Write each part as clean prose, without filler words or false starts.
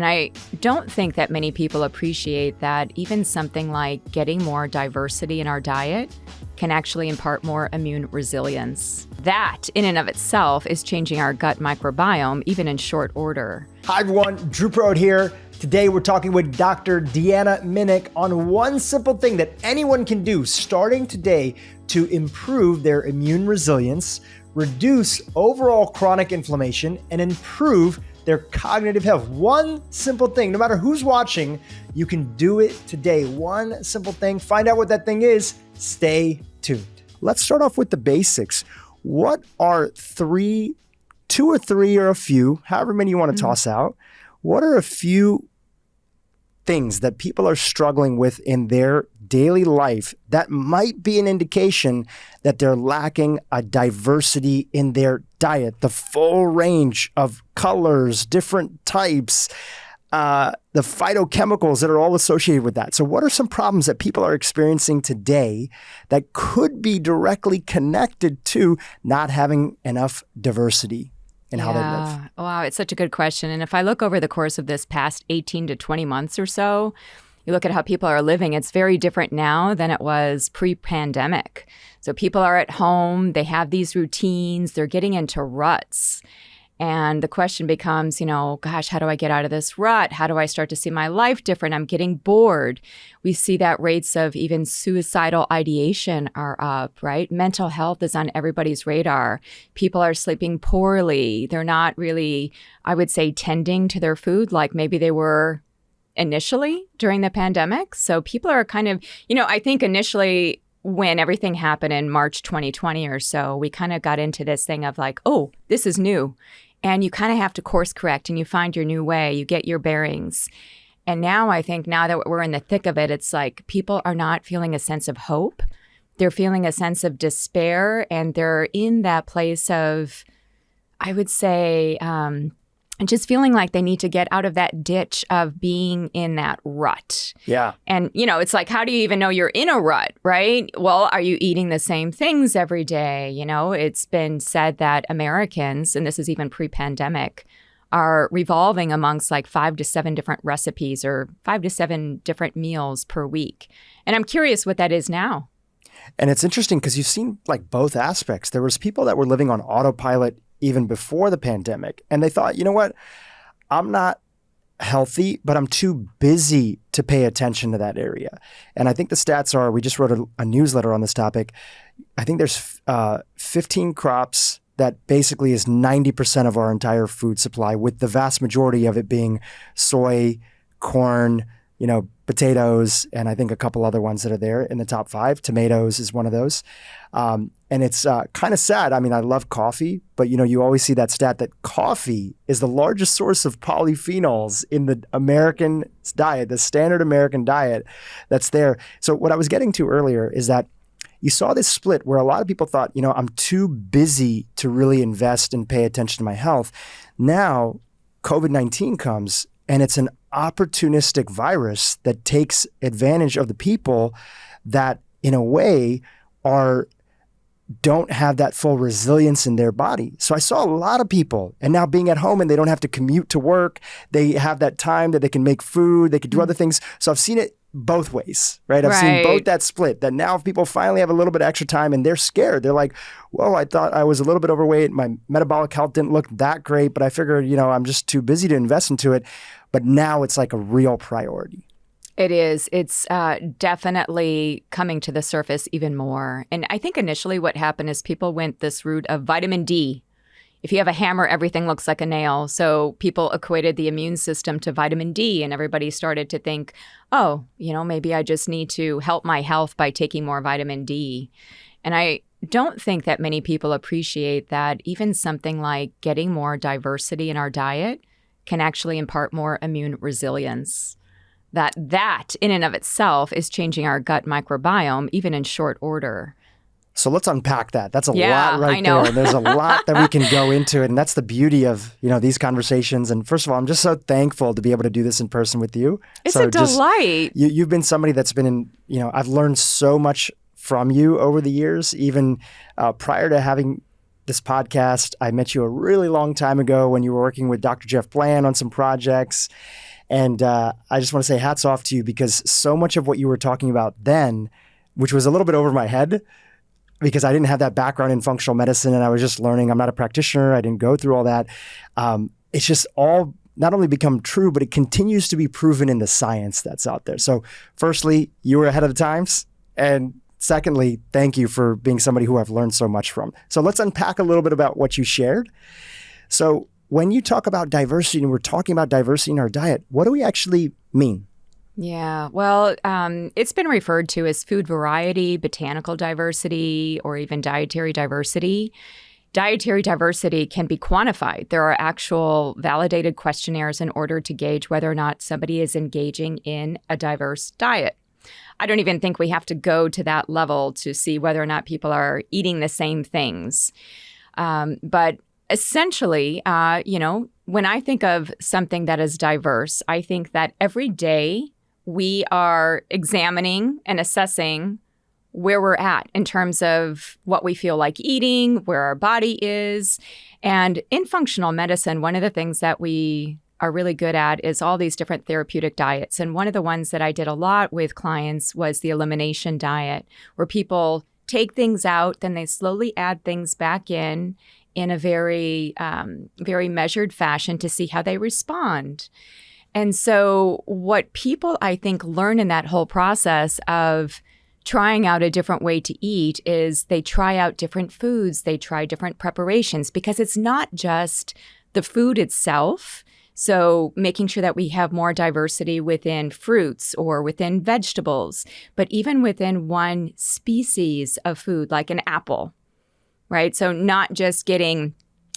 And I don't think that many people appreciate that even something like getting more diversity in our diet can actually impart more immune resilience. That, in and of itself, is changing our gut microbiome, even in short order. Hi everyone, Drew Prode here. Today we're talking with Dr. Deanna Minich on one simple thing that anyone can do starting today to improve their immune resilience, reduce overall chronic inflammation, and improve their cognitive health. One simple thing, no matter who's watching, you can do it today. One simple thing. Find out what that thing is. Stay tuned. Let's start off with the basics. What are two or three or a few, however many you want to toss out, what are a few things that people are struggling with in their daily life that might be an indication that they're lacking a diversity in their diet, the full range of colors, different types, the phytochemicals that are all associated with that. So what are some problems that people are experiencing today that could be directly connected to not having enough diversity in how they live? Wow, it's such a good question. And if I look over the course of this past 18 to 20 months or so, you look at how people are living, it's very different now than it was pre-pandemic. So people are at home, they have these routines, they're getting into ruts. And the question becomes, gosh, how do I get out of this rut? How do I start to see my life different? I'm getting bored. We see that rates of even suicidal ideation are up, right? Mental health is on everybody's radar. People are sleeping poorly. They're not really, I would say, tending to their food like maybe they were initially during the pandemic. So people are kind of, I think initially when everything happened in March 2020 or so, we kind of got into this thing of like, oh, this is new. And you kind of have to course correct and you find your new way, you get your bearings. And now I think now that we're in the thick of it, it's like people are not feeling a sense of hope. They're feeling a sense of despair and they're in that place of, I would say, just feeling like they need to get out of that ditch of being in that rut. Yeah. And, it's like, how do you even know you're in a rut, right? Well, are you eating the same things every day? It's been said that Americans, and this is even pre-pandemic, are revolving amongst like 5 to 7 different recipes or 5 to 7 different meals per week. And I'm curious what that is now. And it's interesting because you've seen like both aspects. There was people that were living on autopilot even before the pandemic. And they thought, you know what, I'm not healthy, but I'm too busy to pay attention to that area. And I think the stats are, we just wrote a newsletter on this topic. I think there's 15 crops that basically is 90% of our entire food supply, with the vast majority of it being soy, corn, potatoes, and I think a couple other ones that are there in the top 5. Tomatoes is one of those. And it's kind of sad. I mean, I love coffee, but you always see that stat that coffee is the largest source of polyphenols in the American diet, the standard American diet that's there. So what I was getting to earlier is that you saw this split where a lot of people thought, I'm too busy to really invest and pay attention to my health. Now, COVID-19 comes and it's an opportunistic virus that takes advantage of the people that, in a way, don't have that full resilience in their body. So I saw a lot of people, and now being at home and they don't have to commute to work, they have that time that they can make food, they can do other things. So I've seen it both ways, right? I've seen both that split, that now people finally have a little bit of extra time and they're scared. They're like, whoa, I thought I was a little bit overweight. My metabolic health didn't look that great, but I figured, I'm just too busy to invest into it. But now it's like a real priority. It is. It's definitely coming to the surface even more. And I think initially what happened is people went this route of vitamin D. If you have a hammer, everything looks like a nail. So people equated the immune system to vitamin D, and everybody started to think, oh, maybe I just need to help my health by taking more vitamin D. And I don't think that many people appreciate that even something like getting more diversity in our diet can actually impart more immune resilience. That in and of itself is changing our gut microbiome, even in short order. So let's unpack that. That's a lot right there. There's a lot that we can go into it. And that's the beauty of, these conversations. And first of all, I'm just so thankful to be able to do this in person with you. It's a delight. You've been somebody that's been in, I've learned so much from you over the years. Even prior to having this podcast, I met you a really long time ago when you were working with Dr. Jeff Bland on some projects. And I just want to say hats off to you, because so much of what you were talking about then, which was a little bit over my head, because I didn't have that background in functional medicine and I was just learning. I'm not a practitioner. I didn't go through all that. It's just all not only become true, but it continues to be proven in the science that's out there. So firstly, you were ahead of the times. And secondly, thank you for being somebody who I've learned so much from. So let's unpack a little bit about what you shared. So when you talk about diversity, and we're talking about diversity in our diet, what do we actually mean? Yeah, well, it's been referred to as food variety, botanical diversity, or even dietary diversity. Dietary diversity can be quantified. There are actual validated questionnaires in order to gauge whether or not somebody is engaging in a diverse diet. I don't even think we have to go to that level to see whether or not people are eating the same things. But essentially, when I think of something that is diverse, I think that every day we are examining and assessing where we're at in terms of what we feel like eating, where our body is. And in functional medicine, one of the things that we are really good at is all these different therapeutic diets. And one of the ones that I did a lot with clients was the elimination diet, where people take things out, then they slowly add things back in a very, very measured fashion to see how they respond. And so what people, I think, learn in that whole process of trying out a different way to eat is they try out different foods, they try different preparations, because it's not just the food itself. So making sure that we have more diversity within fruits or within vegetables, but even within one species of food, like an apple, right? So not just getting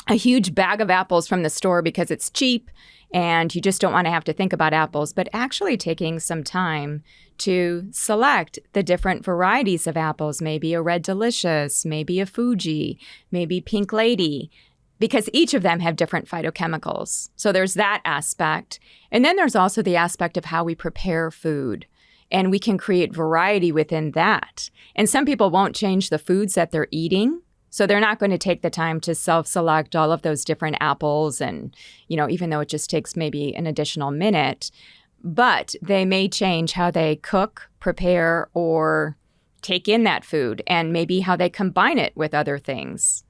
a huge bag of apples from the store because it's cheap and you just don't want to have to think about apples, but actually taking some time to select the different varieties of apples, maybe a Red Delicious, maybe a Fuji, maybe Pink Lady, because each of them have different phytochemicals. So there's that aspect. And then there's also the aspect of how we prepare food. And we can create variety within that. And some people won't change the foods that they're eating. So they're not going to take the time to self-select all of those different apples and, even though it just takes maybe an additional minute, but they may change how they cook, prepare, or take in that food and maybe how they combine it with other things.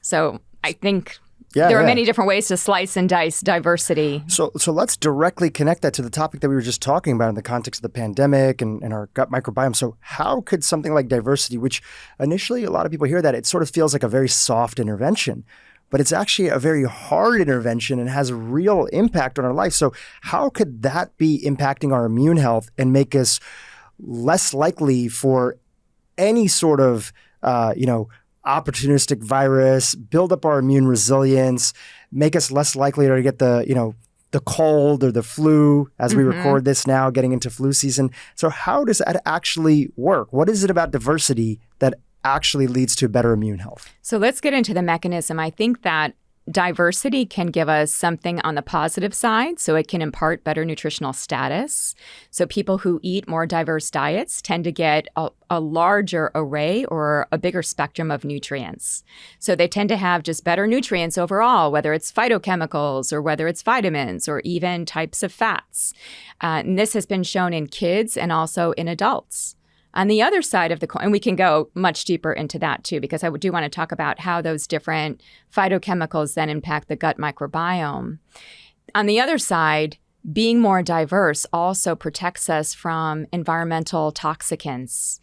So I think there are many different ways to slice and dice diversity. So let's directly connect that to the topic that we were just talking about in the context of the pandemic and our gut microbiome. So how could something like diversity, which initially a lot of people hear that, it sort of feels like a very soft intervention, but it's actually a very hard intervention and has a real impact on our life. So how could that be impacting our immune health and make us less likely for any sort of, opportunistic virus, build up our immune resilience, make us less likely to get the cold or the flu as we record this now, getting into flu season. So how does that actually work? What is it about diversity that actually leads to better immune health? So let's get into the mechanism. I think that diversity can give us something on the positive side, so it can impart better nutritional status. So people who eat more diverse diets tend to get a larger array or a bigger spectrum of nutrients. So they tend to have just better nutrients overall, whether it's phytochemicals or whether it's vitamins or even types of fats. And this has been shown in kids and also in adults. On the other side of the coin, and we can go much deeper into that too, because I do want to talk about how those different phytochemicals then impact the gut microbiome. On the other side, being more diverse also protects us from environmental toxicants.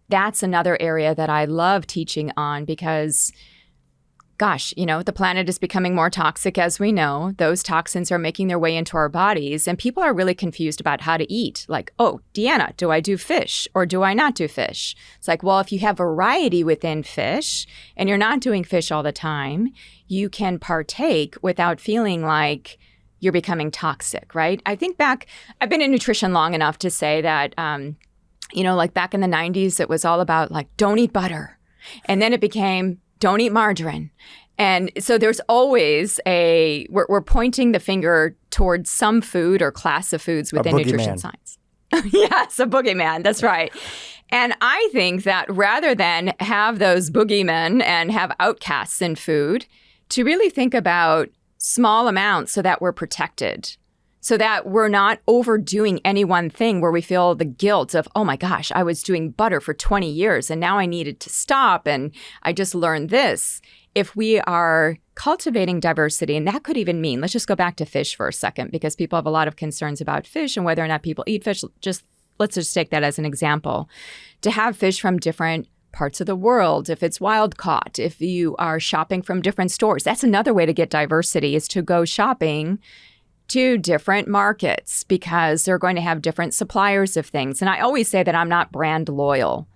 That's another area that I love teaching on because, the planet is becoming more toxic, as we know. Those toxins are making their way into our bodies, and people are really confused about how to eat. Like, oh, Deanna, do I do fish or do I not do fish? It's like, well, if you have variety within fish and you're not doing fish all the time, you can partake without feeling like you're becoming toxic, right? I think I've been in nutrition long enough to say that, like back in the 90s, it was all about like, don't eat butter. And then it became, don't eat margarine. And so there's always we're pointing the finger towards some food or class of foods within nutrition science. Yes, a boogeyman. That's right. And I think that rather than have those boogeymen and have outcasts in food, to really think about small amounts so that we're protected. so that we're not overdoing any one thing where we feel the guilt of, oh my gosh, I was doing butter for 20 years and now I needed to stop and I just learned this. If we are cultivating diversity, and that could even mean, let's just go back to fish for a second, because people have a lot of concerns about fish and whether or not people eat fish. Let's just take that as an example. To have fish from different parts of the world, if it's wild caught, if you are shopping from different stores, that's another way to get diversity, is to go shopping to different markets because they're going to have different suppliers of things. And I always say that I'm not brand loyal.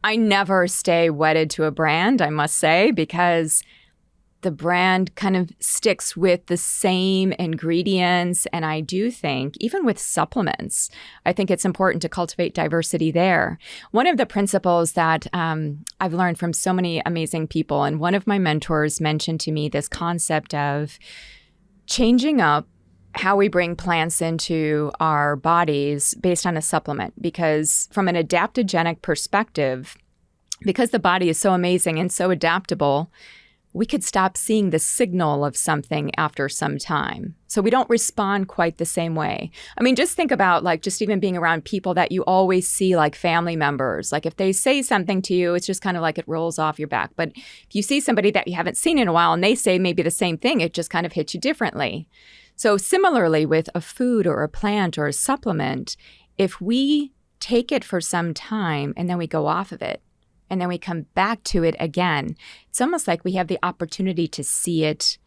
I never stay wedded to a brand, I must say, because the brand kind of sticks with the same ingredients. And I do think, even with supplements, I think it's important to cultivate diversity there. One of the principles that I've learned from so many amazing people, and one of my mentors mentioned to me this concept of changing up how we bring plants into our bodies based on a supplement. Because from an adaptogenic perspective, because the body is so amazing and so adaptable, we could stop seeing the signal of something after some time. So we don't respond quite the same way. I mean, just think about like just even being around people that you always see, like family members. Like if they say something to you, it's just kind of like it rolls off your back. But if you see somebody that you haven't seen in a while and they say maybe the same thing, it just kind of hits you differently. So similarly with a food or a plant or a supplement, if we take it for some time and then we go off of it, and then we come back to it again, it's almost like we have the opportunity to see it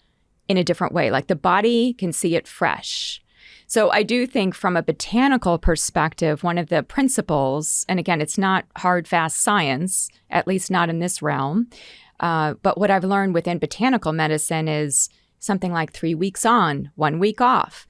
in a different way. Like the body can see it fresh. So I do think from a botanical perspective, one of the principles, and again, it's not hard, fast science, at least not in this realm, but what I've learned within botanical medicine is something like 3 weeks on, 1 week off,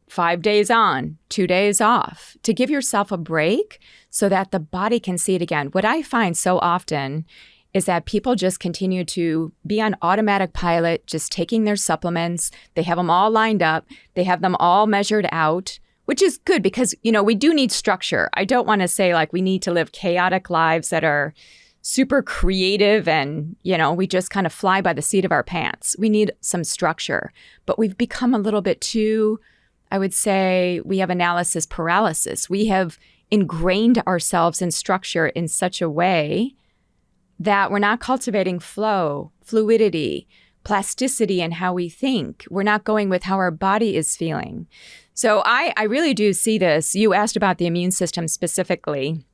5 days on, 2 days off, to give yourself a break so that the body can see it again. What I find so often is that people just continue to be on automatic pilot, just taking their supplements. They have them all lined up. They have them all measured out, which is good because, you know, we do need structure. I don't want to say like we need to live chaotic lives that are super creative and, you know, we just kind of fly by the seat of our pants. We need some structure, but we've become a little bit too, I would say we have analysis paralysis. We have ingrained ourselves in structure in such a way that we're not cultivating flow, fluidity, plasticity in how we think. We're not going with how our body is feeling. So I really do see this. You asked about the immune system specifically.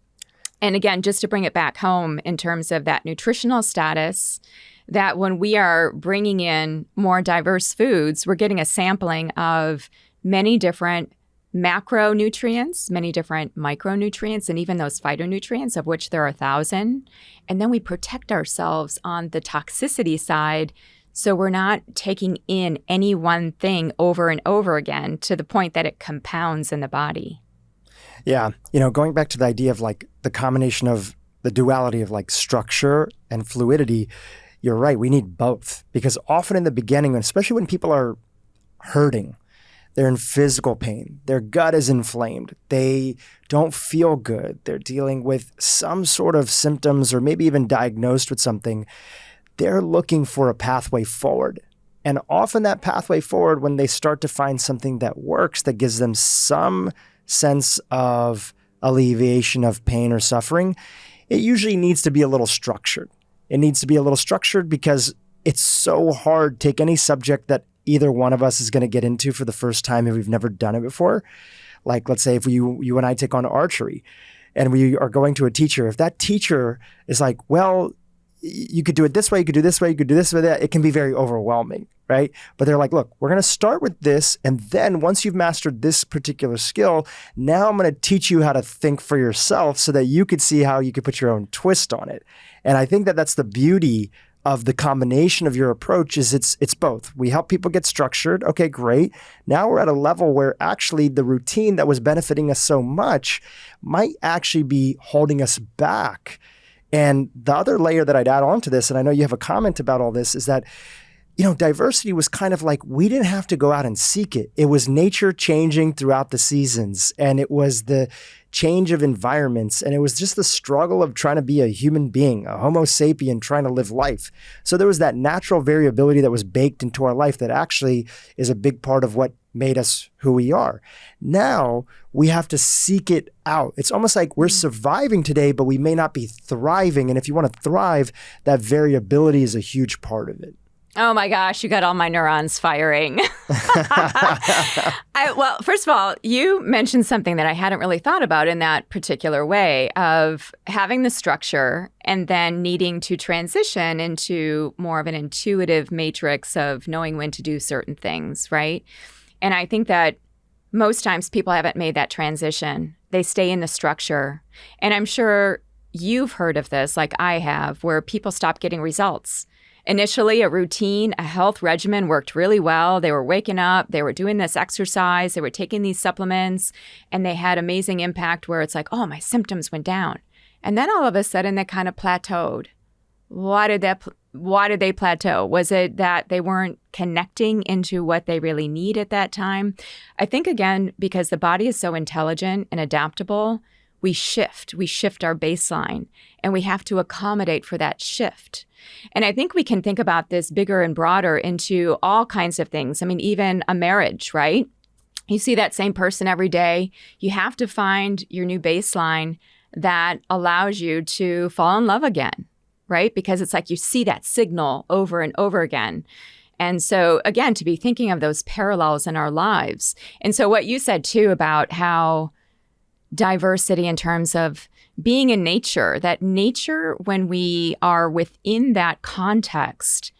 And again, just to bring it back home in terms of that nutritional status, that when we are bringing in more diverse foods, we're getting a sampling of many different macronutrients, many different micronutrients, and even those phytonutrients, of which there are 1,000. And then we protect ourselves on the toxicity side, so we're not taking in any one thing over and over again to the point that it compounds in the body. Yeah. You know, going back to the idea of like the combination of the duality of like structure and fluidity, you're right. We need both, because often in the beginning, especially when people are hurting, they're in physical pain. Their gut is inflamed. They don't feel good. They're dealing with some sort of symptoms or maybe even diagnosed with something. They're looking for a pathway forward. And often that pathway forward, when they start to find something that works, that gives them some sense of alleviation of pain or suffering, it usually needs to be a little structured. It needs to be a little structured because it's so hard to take any subject that either one of us is going to get into for the first time if we've never done it before. Like, let's say if you and I take on archery and we are going to a teacher, if that teacher is like, well, you could do it this way, you could do this way, you could do this way, that, it can be very overwhelming, right? But they're like, look, we're going to start with this. And then once you've mastered this particular skill, now I'm going to teach you how to think for yourself so that you could see how you could put your own twist on it. And I think that that's the beauty of the combination of your approach is it's both. We help people get structured. Okay, great. Now we're at a level where actually the routine that was benefiting us so much might actually be holding us back. And the other layer that I'd add on to this, and I know you have a comment about all this, is that, diversity was kind of like we didn't have to go out and seek it. It was nature changing throughout the seasons, and it was the change of environments, and it was just the struggle of trying to be a human being, a Homo sapien trying to live life. So there was that natural variability that was baked into our life that actually is a big part of what made us who we are. Now we have to seek it out. It's almost like we're surviving today, but we may not be thriving. And if you want to thrive, that variability is a huge part of it. Oh my gosh, you got all my neurons firing. Well, first of all, you mentioned something that I hadn't really thought about in that particular way of having the structure and then needing to transition into more of an intuitive matrix of knowing when to do certain things, right? And I think that most times people haven't made that transition. They stay in the structure. And I'm sure you've heard of this, like I have, where people stop getting results. Initially, a routine, a health regimen worked really well. They were waking up, they were doing this exercise, they were taking these supplements, and they had amazing impact where it's like, oh, my symptoms went down. And then all of a sudden, they kind of plateaued. Why did they plateau? Was it that they weren't connecting into what they really need at that time? I think, again, because the body is so intelligent and adaptable, we shift our baseline, and we have to accommodate for that shift. And I think we can think about this bigger and broader into all kinds of things. I mean, even a marriage, right? You see that same person every day. You have to find your new baseline that allows you to fall in love again, right? Because it's like you see that signal over and over again. And so, again, to be thinking of those parallels in our lives. And so what you said, too, about how diversity in terms of being in nature, that nature, when we are within that context,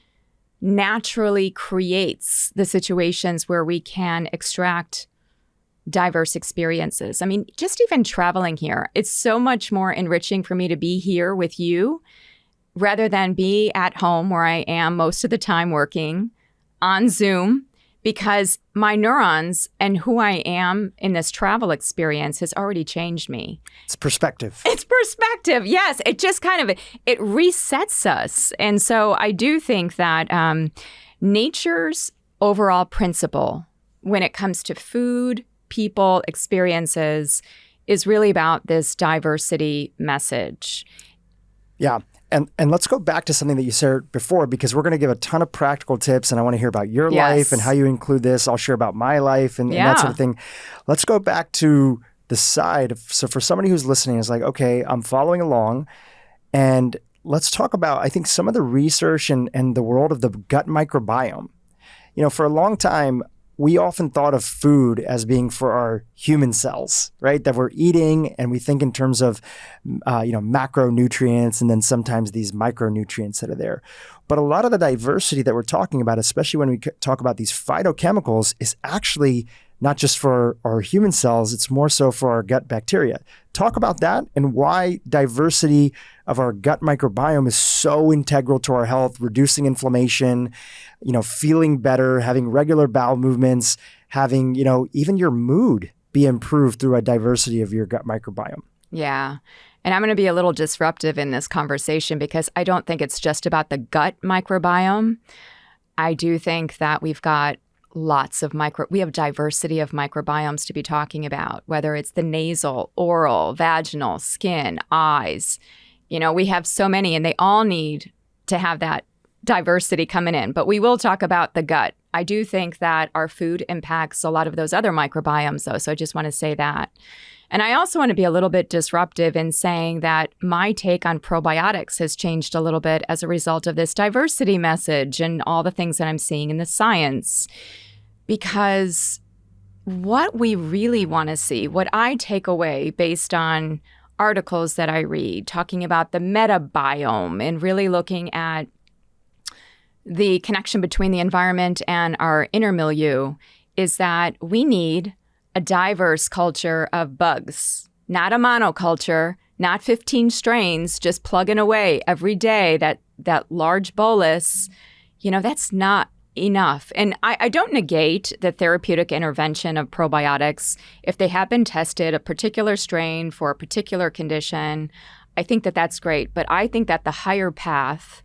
naturally creates the situations where we can extract diverse experiences. I mean, just even traveling here, it's so much more enriching for me to be here with you rather than be at home where I am most of the time working on Zoom, because my neurons and who I am in this travel experience has already changed me. It's perspective. It's perspective. Yes. It just kind of, it resets us. And so I do think that nature's overall principle when it comes to food, people, experiences is really about this diversity message. Yeah. And let's go back to something that you said before, because we're going to give a ton of practical tips, and I want to hear about your life and how you include this. I'll share about my life and that sort of thing. Let's go back to the side. So for somebody who's listening, it's like, okay, I'm following along, and let's talk about, I think, some of the research and the world of the gut microbiome. For a long time, we often thought of food as being for our human cells, right? That we're eating, and we think in terms of, macronutrients, and then sometimes these micronutrients that are there. But a lot of the diversity that we're talking about, especially when we talk about these phytochemicals, is actually not just for our human cells, it's more so for our gut bacteria. Talk about that and why diversity of our gut microbiome is so integral to our health, reducing inflammation, feeling better, having regular bowel movements, having, even your mood be improved through a diversity of your gut microbiome. Yeah. And I'm going to be a little disruptive in this conversation because I don't think it's just about the gut microbiome. I do think that we've got lots of we have diversity of microbiomes to be talking about, whether it's the nasal, oral, vaginal, skin, eyes. We have so many, and they all need to have that diversity coming in. But we will talk about the gut. I do think that our food impacts a lot of those other microbiomes, though. So I just want to say that. And I also want to be a little bit disruptive in saying that my take on probiotics has changed a little bit as a result of this diversity message and all the things that I'm seeing in the science. Because what we really want to see, what I take away based on articles that I read, talking about the metabiome and really looking at the connection between the environment and our inner milieu, is that we need a diverse culture of bugs, not a monoculture, not 15 strains just plugging away every day, that large bolus. That's not enough. And I don't negate the therapeutic intervention of probiotics. If they have been tested, a particular strain for a particular condition, I think that that's great. But I think that the higher path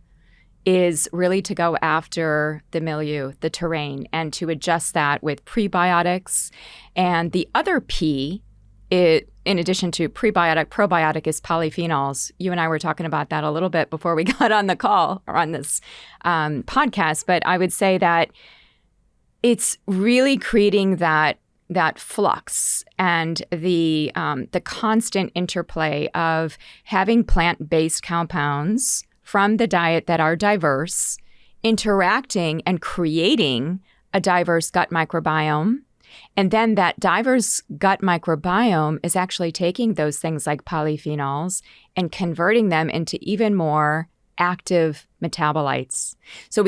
is really to go after the milieu, the terrain, and to adjust that with prebiotics. And the other P, in addition to prebiotic, probiotic, is polyphenols. You and I were talking about that a little bit before we got on the call or on this podcast. But I would say that it's really creating that flux and the constant interplay of having plant-based compounds from the diet that are diverse, interacting and creating a diverse gut microbiome. And then that diverse gut microbiome is actually taking those things like polyphenols and converting them into even more active metabolites. So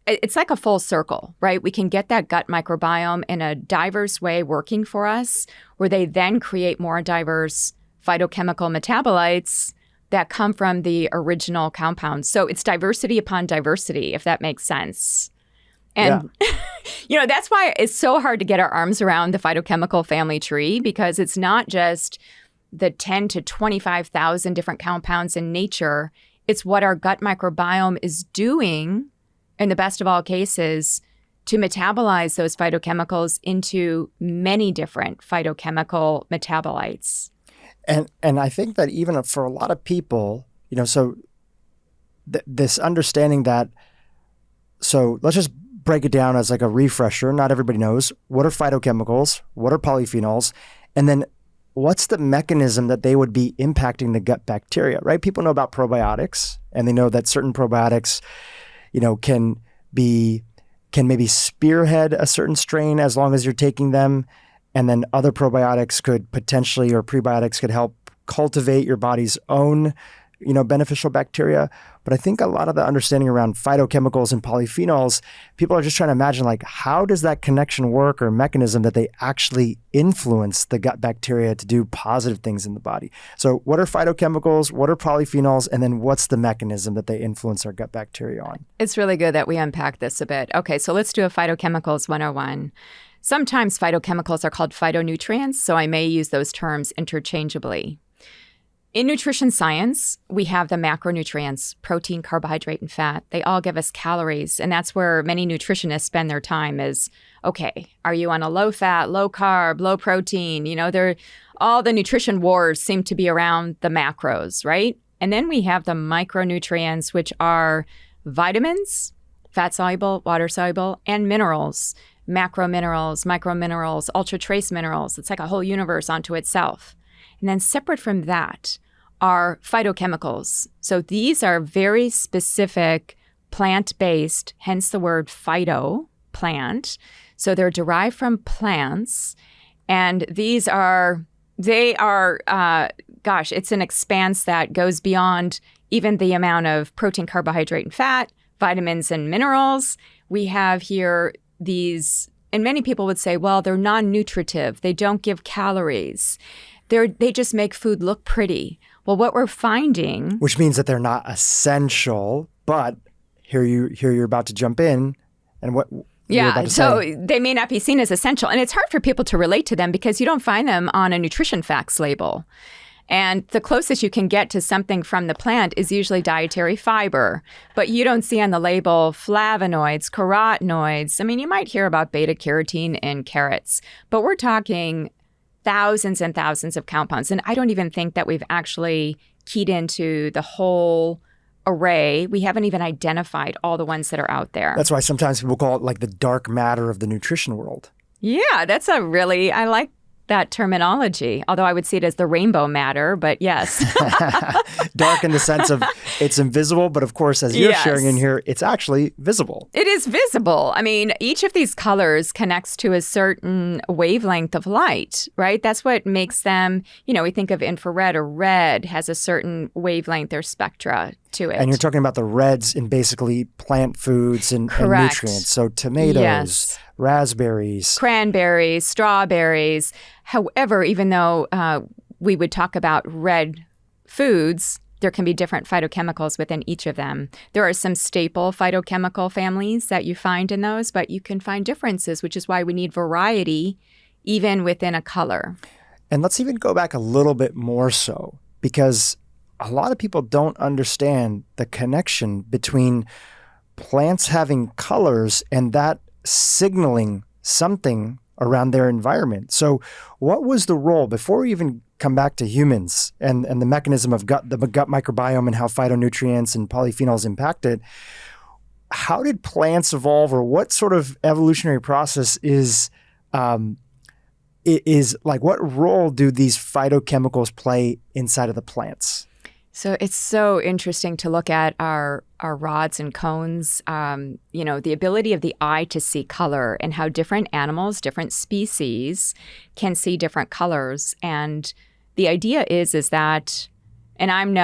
it's like a full circle, right? We can get that gut microbiome in a diverse way working for us, where they then create more diverse phytochemical metabolites that come from the original compounds. So it's diversity upon diversity, if that makes sense. And, that's why it's so hard to get our arms around the phytochemical family tree, because it's not just the 10 to 25,000 different compounds in nature. It's what our gut microbiome is doing, in the best of all cases, to metabolize those phytochemicals into many different phytochemical metabolites. And I think that even for a lot of people, so this understanding that, so let's just break it down as like a refresher. Not everybody knows. What are phytochemicals? What are polyphenols? And then what's the mechanism that they would be impacting the gut bacteria, right? People know about probiotics, and they know that certain probiotics, can maybe spearhead a certain strain as long as you're taking them. And then other probiotics could potentially, or prebiotics could help cultivate your body's own, beneficial bacteria. But I think a lot of the understanding around phytochemicals and polyphenols, people are just trying to imagine, like, how does that connection work, or mechanism that they actually influence the gut bacteria to do positive things in the body? So what are phytochemicals? What are polyphenols? And then what's the mechanism that they influence our gut bacteria on? It's really good that we unpack this a bit. Okay, so let's do a Phytochemicals 101. Sometimes phytochemicals are called phytonutrients, so I may use those terms interchangeably. In nutrition science, we have the macronutrients, protein, carbohydrate, and fat. They all give us calories, and that's where many nutritionists spend their time is, okay, are you on a low fat, low carb, low protein? All the nutrition wars seem to be around the macros, right? And then we have the micronutrients, which are vitamins, fat-soluble, water-soluble, and minerals. Macrominerals, microminerals, ultra-trace minerals. It's like a whole universe unto itself. And then separate from that are phytochemicals. So these are very specific plant-based, hence the word phyto, plant. So they're derived from plants. And it's an expanse that goes beyond even the amount of protein, carbohydrate, and fat, vitamins and minerals. We have here these, and many people would say, well, they're non-nutritive. They don't give calories. They just make food look pretty. Well, what we're finding, which means that they're not essential, but here you're about to jump in, and what? Yeah, so they may not be seen as essential, and it's hard for people to relate to them because you don't find them on a nutrition facts label. And the closest you can get to something from the plant is usually dietary fiber, but you don't see on the label flavonoids, carotenoids. I mean, you might hear about beta carotene in carrots, but we're talking thousands and thousands of compounds. And I don't even think that we've actually keyed into the whole array. We haven't even identified all the ones that are out there. That's why sometimes people call it like the dark matter of the nutrition world. Yeah, I like that terminology, although I would see it as the rainbow matter, but yes. Dark in the sense of it's invisible, but of course, as you're sharing in here, it's actually visible. It is visible. I mean, each of these colors connects to a certain wavelength of light, right? That's what makes them, we think of infrared or red has a certain wavelength or spectra to it. And you're talking about the reds in basically plant foods and nutrients. So tomatoes, raspberries, cranberries, strawberries. However, even though we would talk about red foods, there can be different phytochemicals within each of them. There are some staple phytochemical families that you find in those, but you can find differences, which is why we need variety even within a color. And let's even go back a little bit more so, because a lot of people don't understand the connection between plants having colors and that signaling something around their environment. So what was the role, before we even come back to humans and the mechanism of the gut microbiome and how phytonutrients and polyphenols impact it, how did plants evolve, or what sort of evolutionary process is like, what role do these phytochemicals play inside of the plants? So it's so interesting to look at our rods and cones, the ability of the eye to see color and how different animals, different species can see different colors. And the idea is that, and I'm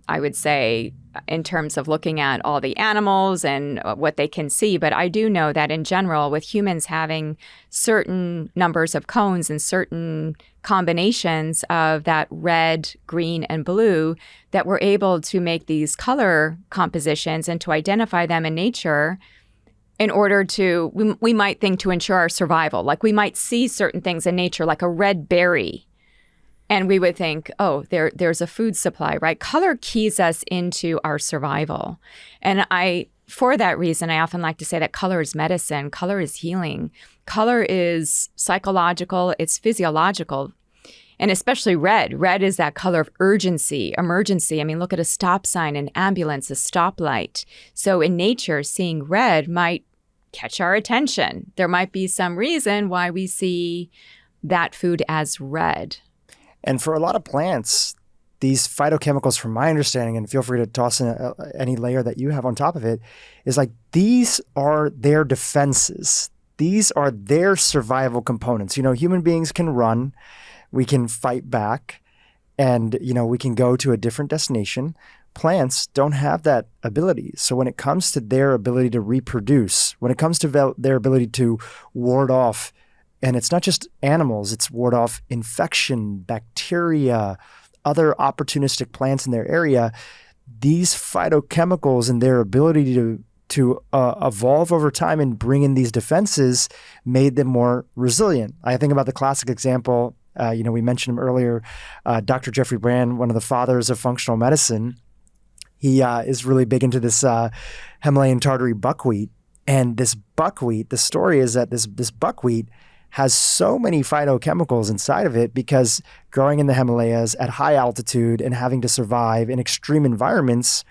I would say, in terms of looking at all the animals and what they can see, but I do know that in general, with humans having certain numbers of cones and certain combinations of that red, green, and blue, that we're able to make these color compositions and to identify them in nature in order to, we might think, to ensure our survival. Like, we might see certain things in nature, like a red berry, and we would think, oh, there's a food supply, right? Color keys us into our survival. And for that reason, I often like to say that color is medicine, color is healing, color is psychological, it's physiological. And especially red. Red is that color of urgency, emergency. I mean, look at a stop sign, an ambulance, a stoplight. So in nature, seeing red might catch our attention. There might be some reason why we see that food as red. And for a lot of plants, these phytochemicals, from my understanding, and feel free to toss in any layer that you have on top of it, is like, these are their defenses. These are their survival components. Human beings can run, we can fight back, and, we can go to a different destination. Plants don't have that ability. So when it comes to their ability to reproduce, when it comes to their ability to ward off, and it's not just animals, it's ward off infection, bacteria, other opportunistic plants in their area, these phytochemicals and their ability to evolve over time and bring in these defenses made them more resilient. I think about the classic example, we mentioned him earlier, Dr. Jeffrey Brand, one of the fathers of functional medicine. He is really big into this Himalayan Tartary buckwheat. And this buckwheat, the story is that this buckwheat has so many phytochemicals inside of it because growing in the Himalayas at high altitude and having to survive in extreme environments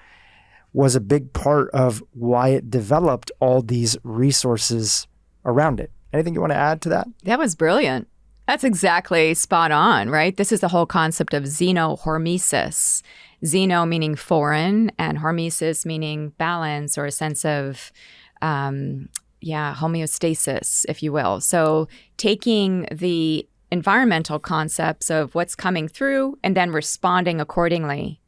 was a big part of why it developed all these resources around it. Anything you want to add to that? That was brilliant. That's exactly spot on, right? This is the whole concept of xenohormesis. Xeno meaning foreign, and hormesis meaning balance, or a sense of homeostasis, if you will. So taking the environmental concepts of what's coming through and then responding accordingly.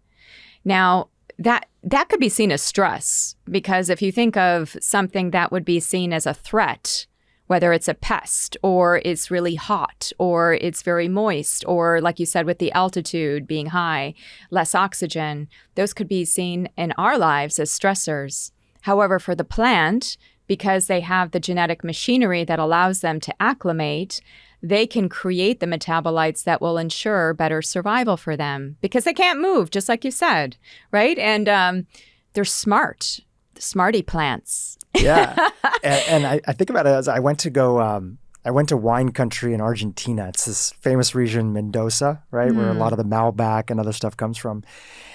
Now, that could be seen as stress, because if you think of something that would be seen as a threat, whether it's a pest or it's really hot or it's very moist, or like you said, with the altitude being high, less oxygen, those could be seen in our lives as stressors. However, for the plant, because they have the genetic machinery that allows them to acclimate, they can create the metabolites that will ensure better survival for them, because they can't move, just like you said, right? And they're smart, smarty plants. Yeah. and I think about it as I went to wine country in Argentina. It's this famous region, Mendoza, right? Where a lot of the Malbec and other stuff comes from.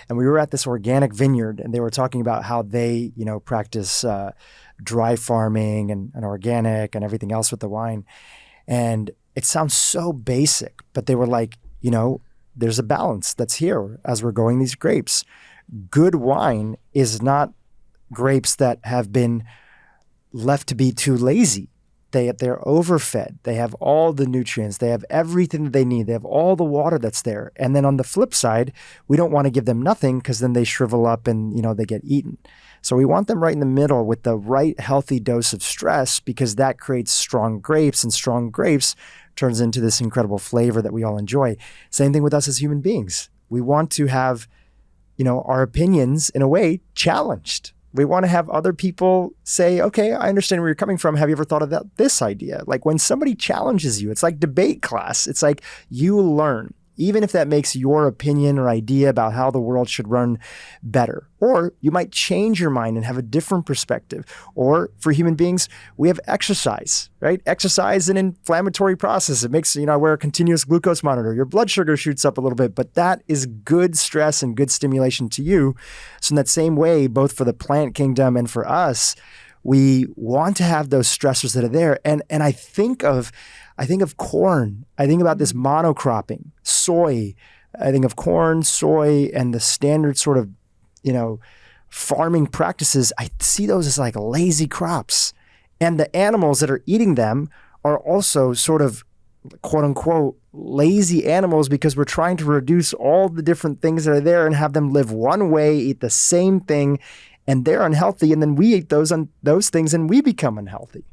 And we were at this organic vineyard, and they were talking about how they, practice dry farming and organic and everything else with the wine. And it sounds so basic, but they were like, there's a balance that's here as we're growing these grapes. Good wine is not grapes that have been left to be too lazy. They're overfed. They have all the nutrients. They have everything that they need. They have all the water that's there. And then on the flip side, we don't want to give them nothing, because then they shrivel up and, they get eaten. So we want them right in the middle with the right healthy dose of stress, because that creates strong grapes, and strong grapes turns into this incredible flavor that we all enjoy. Same thing with us as human beings. We want to have, our opinions in a way challenged. We want to have other people say, okay, I understand where you're coming from. Have you ever thought of this idea? Like when somebody challenges you, it's like debate class. It's like you learn. even if that makes your opinion or idea about how the world should run better. Or you might change your mind and have a different perspective. Or for human beings, we have exercise, right? Exercise is an inflammatory process. It makes, I wear a continuous glucose monitor. Your blood sugar shoots up a little bit, but that is good stress and good stimulation to you. So in that same way, both for the plant kingdom and for us, we want to have those stressors that are there. And I think of corn. I think about this monocropping, soy. I think of corn, soy, and the standard sort of, farming practices. I see those as like lazy crops. And the animals that are eating them are also sort of, quote unquote, lazy animals, because we're trying to reduce all the different things that are there and have them live one way, eat the same thing, and they're unhealthy. And then we eat those things and we become unhealthy.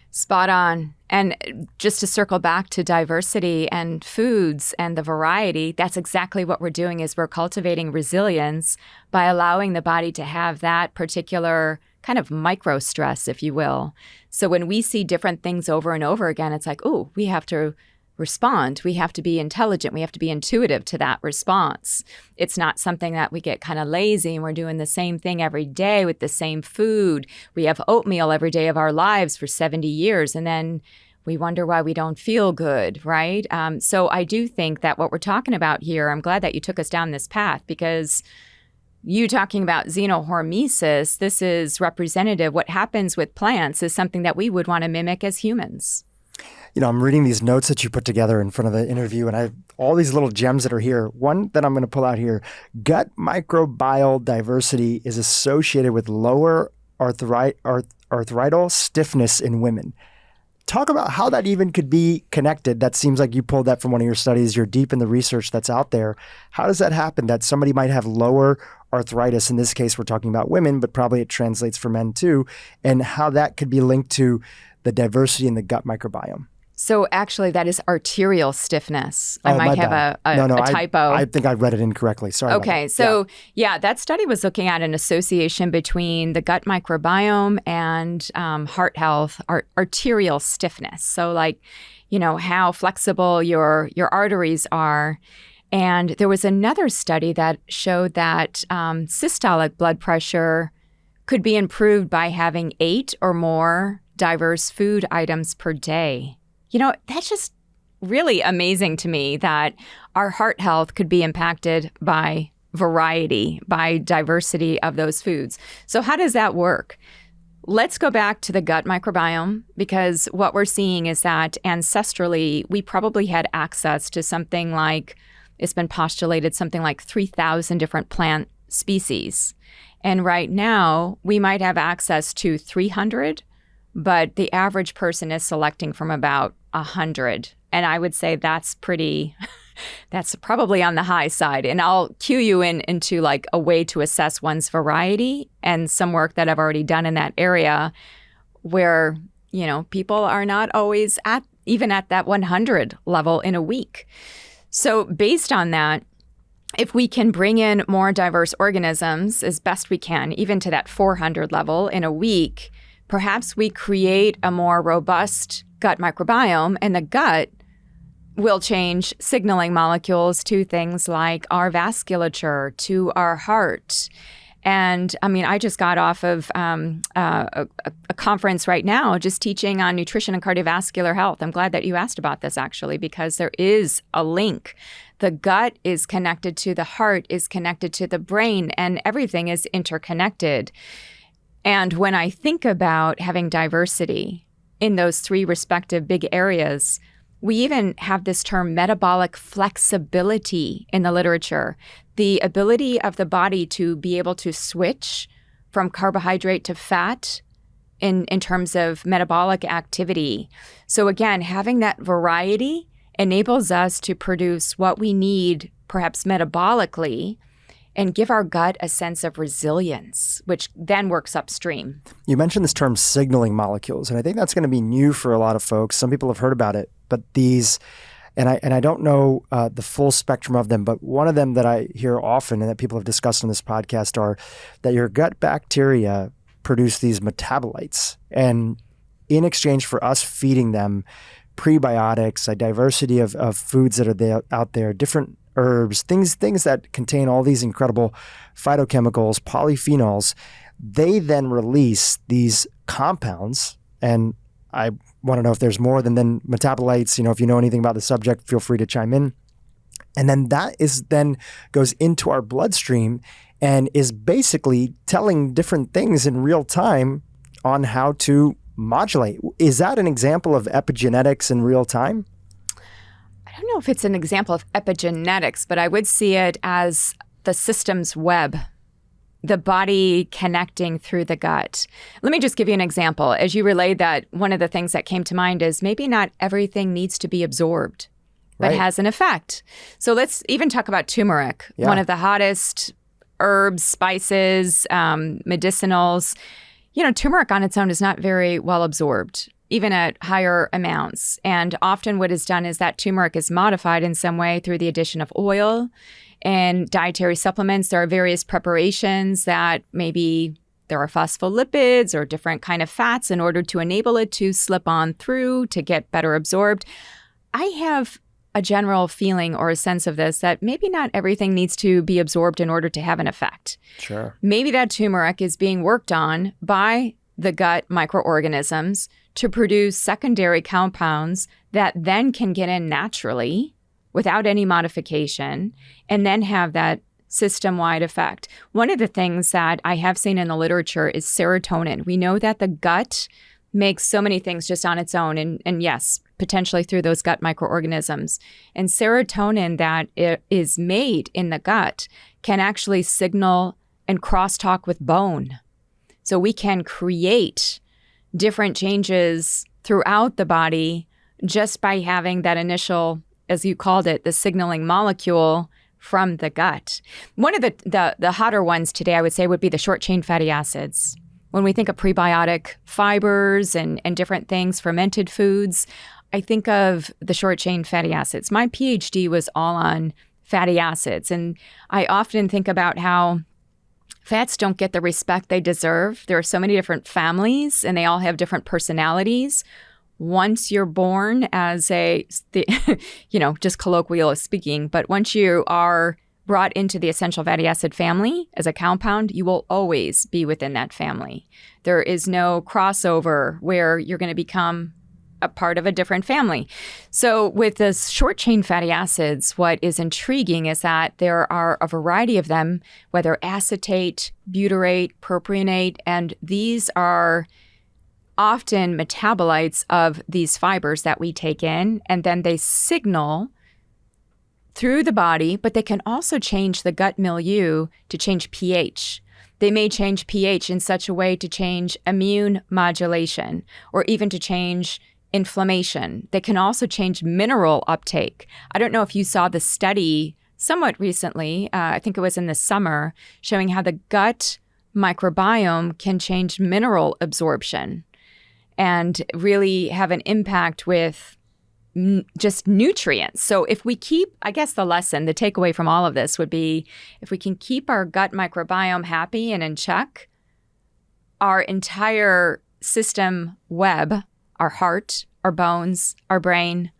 Spot on. And just to circle back to diversity and foods and the variety, that's exactly what we're doing, is we're cultivating resilience by allowing the body to have that particular kind of micro stress, if you will. So when we see different things over and over again, it's like, oh, we have to respond. We have to be intelligent. We have to be intuitive to that response. It's not something that we get kind of lazy and we're doing the same thing every day with the same food. We have oatmeal every day of our lives for 70 years, and then we wonder why we don't feel good, right? So I do think that what we're talking about here, I'm glad that you took us down this path, because you talking about xenohormesis, this is representative. What happens with plants is something that we would want to mimic as humans. I'm reading these notes that you put together in front of the interview, and I have all these little gems that are here. One that I'm going to pull out here: gut microbial diversity is associated with lower arthrital stiffness in women. Talk about how that even could be connected. That seems like you pulled that from one of your studies. You're deep in the research that's out there. How does that happen, that somebody might have lower arthritis? In this case, we're talking about women, but probably it translates for men too, and how that could be linked to the diversity in the gut microbiome. So actually, that is arterial stiffness. I might have a typo. I think I read it incorrectly. Sorry. Okay. So that study was looking at an association between the gut microbiome and heart health, arterial stiffness. So how flexible your arteries are. And there was another study that showed that systolic blood pressure could be improved by having 8 or more diverse food items per day. That's just really amazing to me, that our heart health could be impacted by variety, by diversity of those foods. So how does that work? Let's go back to the gut microbiome, because what we're seeing is that ancestrally, we probably had access to something like, it's been postulated, something like 3,000 different plant species. And right now, we might have access to 300, but the average person is selecting from about 100. And I would say that's probably on the high side. And I'll cue you into like a way to assess one's variety, and some work that I've already done in that area, where, people are not always even at that 100 level in a week. So based on that, if we can bring in more diverse organisms as best we can, even to that 400 level in a week, perhaps we create a more robust gut microbiome, and the gut will change signaling molecules to things like our vasculature, to our heart. And I just got off of a conference right now just teaching on nutrition and cardiovascular health. I'm glad that you asked about this, actually, because there is a link. The gut is connected to the heart, is connected to the brain, and everything is interconnected. And when I think about having diversity in those 3 respective big areas, we even have this term metabolic flexibility in the literature, the ability of the body to be able to switch from carbohydrate to fat in terms of metabolic activity. So again, having that variety enables us to produce what we need, perhaps metabolically, and give our gut a sense of resilience, which then works upstream. You mentioned this term signaling molecules, and I think that's going to be new for a lot of folks. Some people have heard about it, but these, and I don't know the full spectrum of them, but one of them that I hear often and that people have discussed on this podcast are that your gut bacteria produce these metabolites, and in exchange for us feeding them, prebiotics, a diversity of foods that are out there, different herbs, things that contain all these incredible phytochemicals, polyphenols. They then release these compounds, and I want to know if there's more than then metabolites. If you know anything about the subject, feel free to chime in. And then that then goes into our bloodstream and is basically telling different things in real time on how to modulate. Is that an example of epigenetics in real time? I don't know if it's an example of epigenetics, but I would see it as the system's web, the body connecting through the gut. Let me just give you an example. As you relayed that, one of the things that came to mind is maybe not everything needs to be absorbed, but has an effect. So let's even talk about turmeric, one of the hottest herbs, spices, medicinals. Turmeric on its own is not very well absorbed, even at higher amounts. And often what is done is that turmeric is modified in some way through the addition of oil and dietary supplements. There are various preparations that maybe there are phospholipids or different kind of fats in order to enable it to slip on through to get better absorbed. I have a general feeling or a sense of this that maybe not everything needs to be absorbed in order to have an effect. Sure. Maybe that turmeric is being worked on by the gut microorganisms to produce secondary compounds that then can get in naturally without any modification and then have that system-wide effect. One of the things that I have seen in the literature is serotonin. We know that the gut makes so many things just on its own, and yes, potentially through those gut microorganisms. And serotonin that is made in the gut can actually signal and crosstalk with bone. So we can create different changes throughout the body just by having that initial, as you called it, the signaling molecule from the gut. One of the hotter ones today, I would say, would be the short-chain fatty acids. When we think of prebiotic fibers and different things, fermented foods, I think of the short-chain fatty acids. My PhD was all on fatty acids, and I often think about how fats don't get the respect they deserve. There are so many different families, and they all have different personalities. Once you're born as just colloquial speaking, but once you are brought into the essential fatty acid family as a compound, you will always be within that family. There is no crossover where you're going to become a part of a different family. So with the short chain fatty acids, what is intriguing is that there are a variety of them, whether acetate, butyrate, propionate, and these are often metabolites of these fibers that we take in, and then they signal through the body, but they can also change the gut milieu to change pH. They may change pH in such a way to change immune modulation or even to change inflammation. They can also change mineral uptake. I don't know if you saw the study somewhat recently, I think it was in the summer, showing how the gut microbiome can change mineral absorption and really have an impact with just nutrients. So if we keep, I guess the lesson, the takeaway from all of this would be, if we can keep our gut microbiome happy and in check, our entire system web, our heart, our bones, our brain,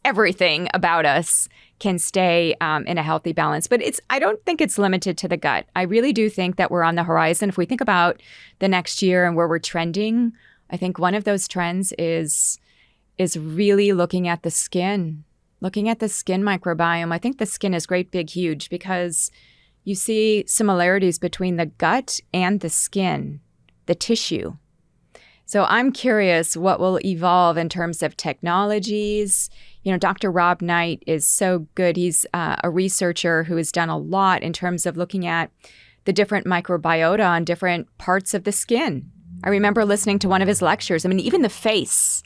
everything about us can stay in a healthy balance. But I don't think it's limited to the gut. I really do think that we're on the horizon. If we think about the next year and where we're trending, I think one of those trends is really looking at the skin microbiome. I think the skin is great, big, huge, because you see similarities between the gut and the skin, the tissue. So I'm curious what will evolve in terms of technologies. Dr. Rob Knight is so good. He's a researcher who has done a lot in terms of looking at the different microbiota on different parts of the skin. I remember listening to one of his lectures. I mean, even the face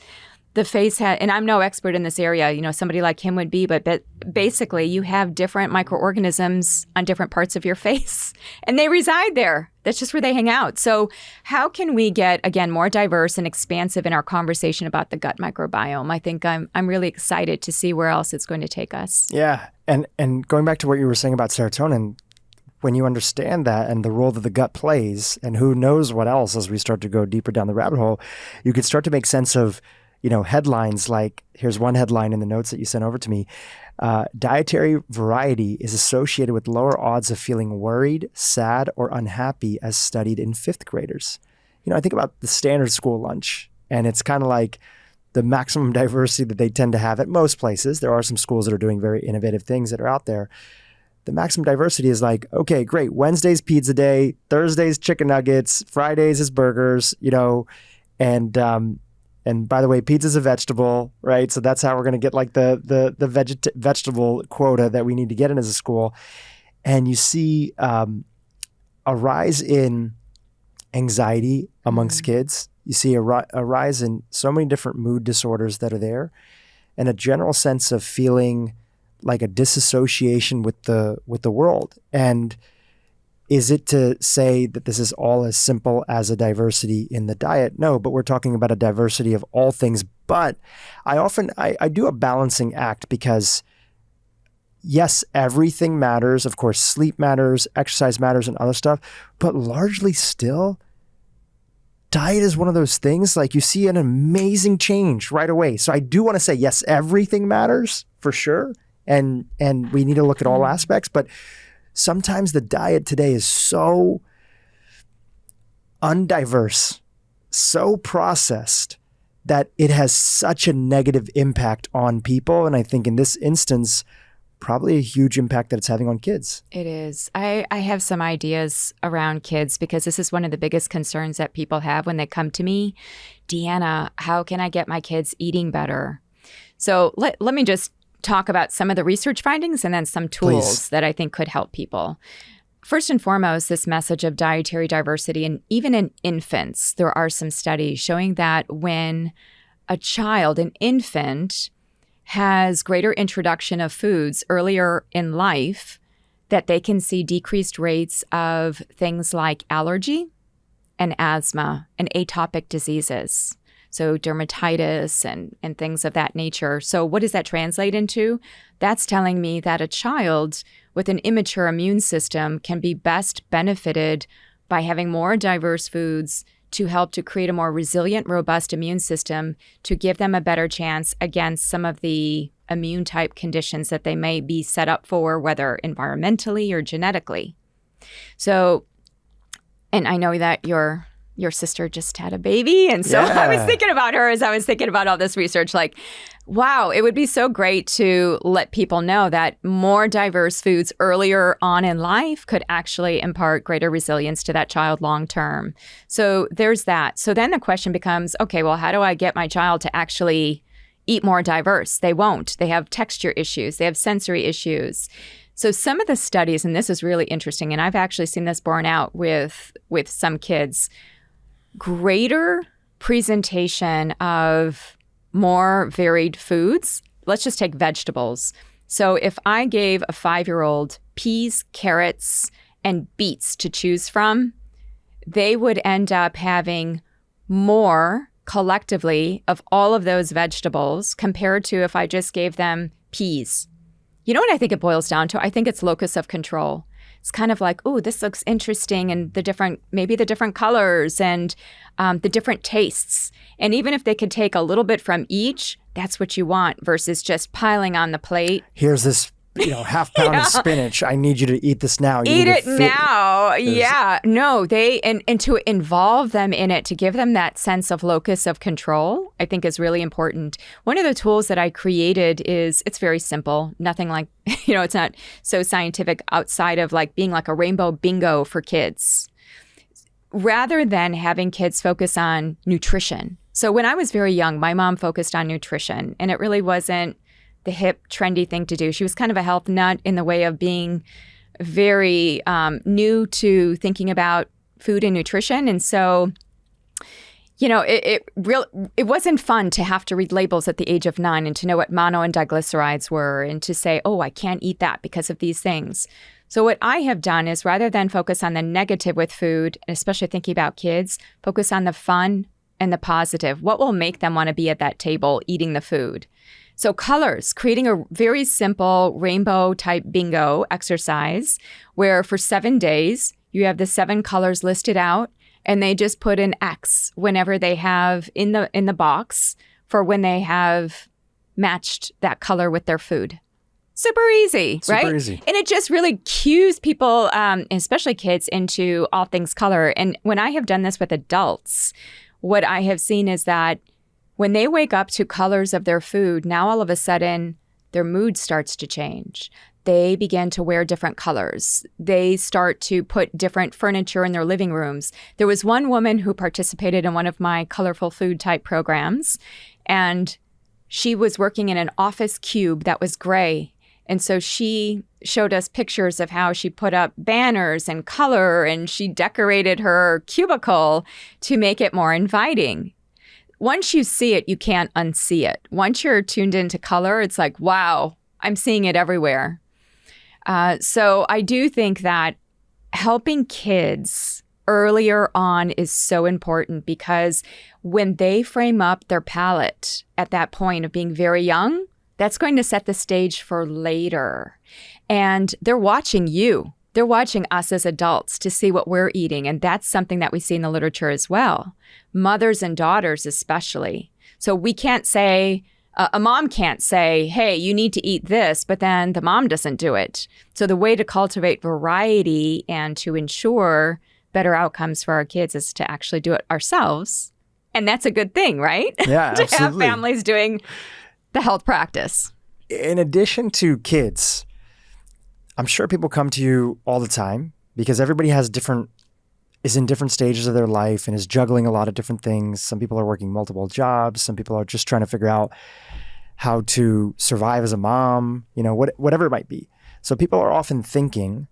had, and I'm no expert in this area, somebody like him would be, but basically you have different microorganisms on different parts of your face and they reside there. That's just where they hang out. So how can we get, again, more diverse and expansive in our conversation about the gut microbiome? I think I'm really excited to see where else it's going to take us. Yeah. And going back to what you were saying about serotonin, when you understand that and the role that the gut plays, and who knows what else as we start to go deeper down the rabbit hole, you could start to make sense of headlines like, here's one headline in the notes that you sent over to me. Dietary variety is associated with lower odds of feeling worried, sad, or unhappy as studied in fifth graders. I think about the standard school lunch, and it's kind of like the maximum diversity that they tend to have at most places. There are some schools that are doing very innovative things that are out there. The maximum diversity is like, okay, great. Wednesday's pizza day, Thursday's chicken nuggets, Fridays is burgers, and by the way, pizza's a vegetable, right? So that's how we're going to get like the vegetable quota that we need to get in as a school. And you see a rise in anxiety amongst kids. You see a rise in so many different mood disorders that are there, and a general sense of feeling like a disassociation with the world. And is it to say that this is all as simple as a diversity in the diet? No, but we're talking about a diversity of all things. But I do a balancing act, because yes, everything matters. Of course, sleep matters, exercise matters, and other stuff. But largely still, diet is one of those things, like you see an amazing change right away. So I do want to say, yes, everything matters for sure. And we need to look at all aspects. But sometimes the diet today is so undiverse, so processed, that it has such a negative impact on people. And I think in this instance, probably a huge impact that it's having on kids. It is. I have some ideas around kids, because this is one of the biggest concerns that people have when they come to me. Deanna, how can I get my kids eating better? So let me just talk about some of the research findings and then some tools that I think could help people. First and foremost, this message of dietary diversity, and even in infants, there are some studies showing that when an infant, has greater introduction of foods earlier in life, that they can see decreased rates of things like allergy and asthma and atopic diseases. So dermatitis and things of that nature. So what does that translate into? That's telling me that a child with an immature immune system can be best benefited by having more diverse foods to help to create a more resilient, robust immune system, to give them a better chance against some of the immune type conditions that they may be set up for, whether environmentally or genetically. So, and I know that your sister just had a baby. And so I was thinking about her as I was thinking about all this research, like, wow, it would be so great to let people know that more diverse foods earlier on in life could actually impart greater resilience to that child long term. So there's that. So then the question becomes, okay, well, how do I get my child to actually eat more diverse? They won't. They have texture issues. They have sensory issues. So some of the studies, and this is really interesting, and I've actually seen this borne out with some kids, greater presentation of more varied foods. Let's just take vegetables. So if I gave a 5-year-old peas, carrots, and beets to choose from, they would end up having more collectively of all of those vegetables compared to if I just gave them peas. You know what I think it boils down to? I think it's locus of control. It's kind of like, oh, this looks interesting, and maybe the different colors and the different tastes. And even if they could take a little bit from each, that's what you want, versus just piling on the plate. Here's this half pound of spinach. I need you to eat this now. Eat it now. Yeah. No, and to involve them in it, to give them that sense of locus of control, I think is really important. One of the tools that I created it's very simple. Nothing like, it's not so scientific outside of like being like a rainbow bingo for kids. Rather than having kids focus on nutrition. So when I was very young, my mom focused on nutrition, and it really wasn't the hip, trendy thing to do. She was kind of a health nut in the way of being very new to thinking about food and nutrition. And so, it wasn't fun to have to read labels at the age of 9 and to know what mono and diglycerides were, and to say, oh, I can't eat that because of these things. So what I have done is, rather than focus on the negative with food, especially thinking about kids, focus on the fun and the positive. What will make them want to be at that table eating the food? So colors, creating a very simple rainbow type bingo exercise where for 7 days, you have the 7 colors listed out, and they just put an X whenever they have in the box for when they have matched that color with their food. Super easy, right? Super easy. And it just really cues people, especially kids, into all things color. And when I have done this with adults, what I have seen is that when they wake up to colors of their food, now all of a sudden their mood starts to change. They begin to wear different colors. They start to put different furniture in their living rooms. There was one woman who participated in one of my colorful food type programs, and she was working in an office cube that was gray. And so she showed us pictures of how she put up banners and color, and she decorated her cubicle to make it more inviting. Once you see it, you can't unsee it. Once you're tuned into color, it's like, wow, I'm seeing it everywhere. So I do think that helping kids earlier on is so important, because when they frame up their palate at that point of being very young, that's going to set the stage for later. And they're watching you. They're watching us as adults to see what we're eating. And that's something that we see in the literature as well. Mothers and daughters especially. So we can't say, a mom can't say, hey, you need to eat this, but then the mom doesn't do it. So the way to cultivate variety and to ensure better outcomes for our kids is to actually do it ourselves. And that's a good thing, right? Yeah, to absolutely. have families doing the health practice. In addition to kids, I'm sure people come to you all the time because everybody is in different stages of their life and is juggling a lot of different things. Some people are working multiple jobs. Some people are just trying to figure out how to survive as a mom, whatever it might be. So people are often thinking,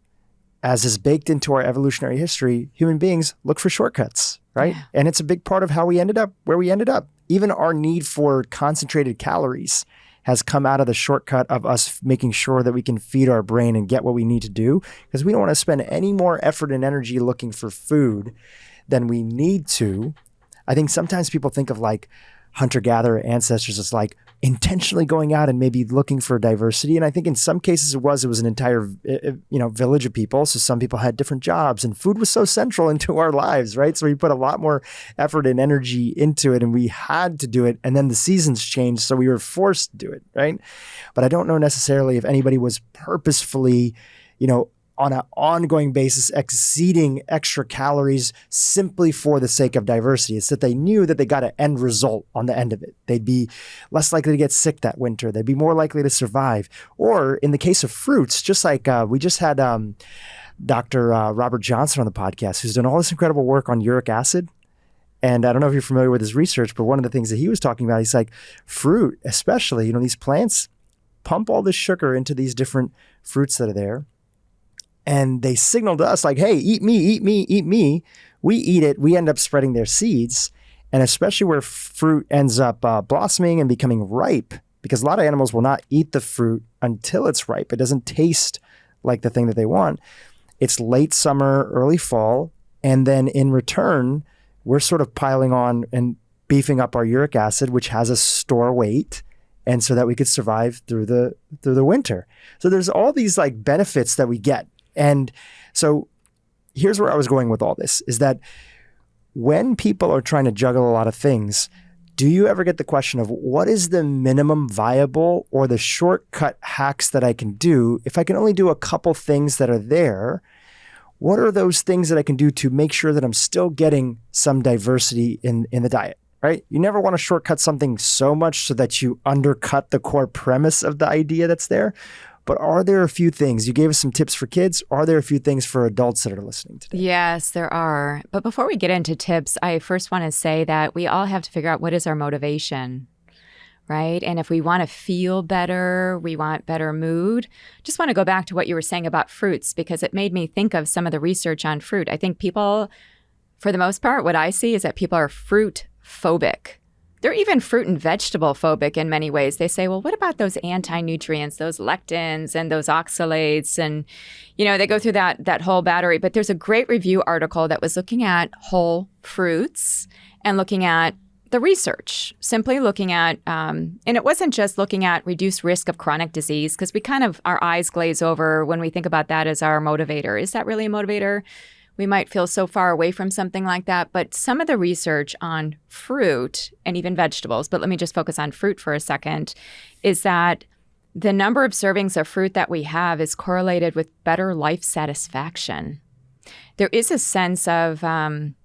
as is baked into our evolutionary history, human beings look for shortcuts, right? Yeah. And it's a big part of how we ended up where we ended up. Even our need for concentrated calories has come out of the shortcut of us making sure that we can feed our brain and get what we need to do, because we don't want to spend any more effort and energy looking for food than we need to. I think sometimes people think of like hunter-gatherer ancestors as like intentionally going out and maybe looking for diversity. And I think in some cases it was an entire, village of people. So some people had different jobs and food was so central into our lives, right? So we put a lot more effort and energy into it and we had to do it. And then the seasons changed. So we were forced to do it, right? But I don't know necessarily if anybody was purposefully, on an ongoing basis, exceeding extra calories simply for the sake of diversity. It's that they knew that they got an end result on the end of it. They'd be less likely to get sick that winter. They'd be more likely to survive. Or in the case of fruits, just like we just had Dr. Robert Johnson on the podcast, who's done all this incredible work on uric acid. And I don't know if you're familiar with his research, but one of the things that he was talking about, he's like, fruit, especially, these plants pump all this sugar into these different fruits that are there. And they signal to us like, hey, eat me, eat me, eat me. We eat it. We end up spreading their seeds. And especially where fruit ends up blossoming and becoming ripe, because a lot of animals will not eat the fruit until it's ripe. It doesn't taste like the thing that they want. It's late summer, early fall. And then in return, we're sort of piling on and beefing up our uric acid, which has a store weight. And so that we could survive through the winter. So there's all these like benefits that we get. And so here's where I was going with all this, is that when people are trying to juggle a lot of things, do you ever get the question of what is the minimum viable or the shortcut hacks that I can do? If I can only do a couple things that are there, what are those things that I can do to make sure that I'm still getting some diversity in the diet, right? You never want to shortcut something so much so that you undercut the core premise of the idea that's there. But are there a few things? You gave us some tips for kids. Are there a few things for adults that are listening today? Yes, there are. But before we get into tips, I first want to say that we all have to figure out what is our motivation, right? And if we want to feel better, we want better mood. Just want to go back to what you were saying about fruits, because it made me think of some of the research on fruit. I think people, for the most part, what I see is that people are fruit phobic. They're even fruit and vegetable phobic in many ways. They say, well, what about those anti-nutrients, those lectins and those oxalates? And, they go through that whole battery. But there's a great review article that was looking at whole fruits and looking at the research, simply looking at, and it wasn't just looking at reduced risk of chronic disease, because we our eyes glaze over when we think about that as our motivator. Is that really a motivator? we might feel so far away from something like that. But some of the research on fruit and even vegetables, but let me just focus on fruit for a second, is that the number of servings of fruit that we have is correlated with better life satisfaction. There is a sense of, and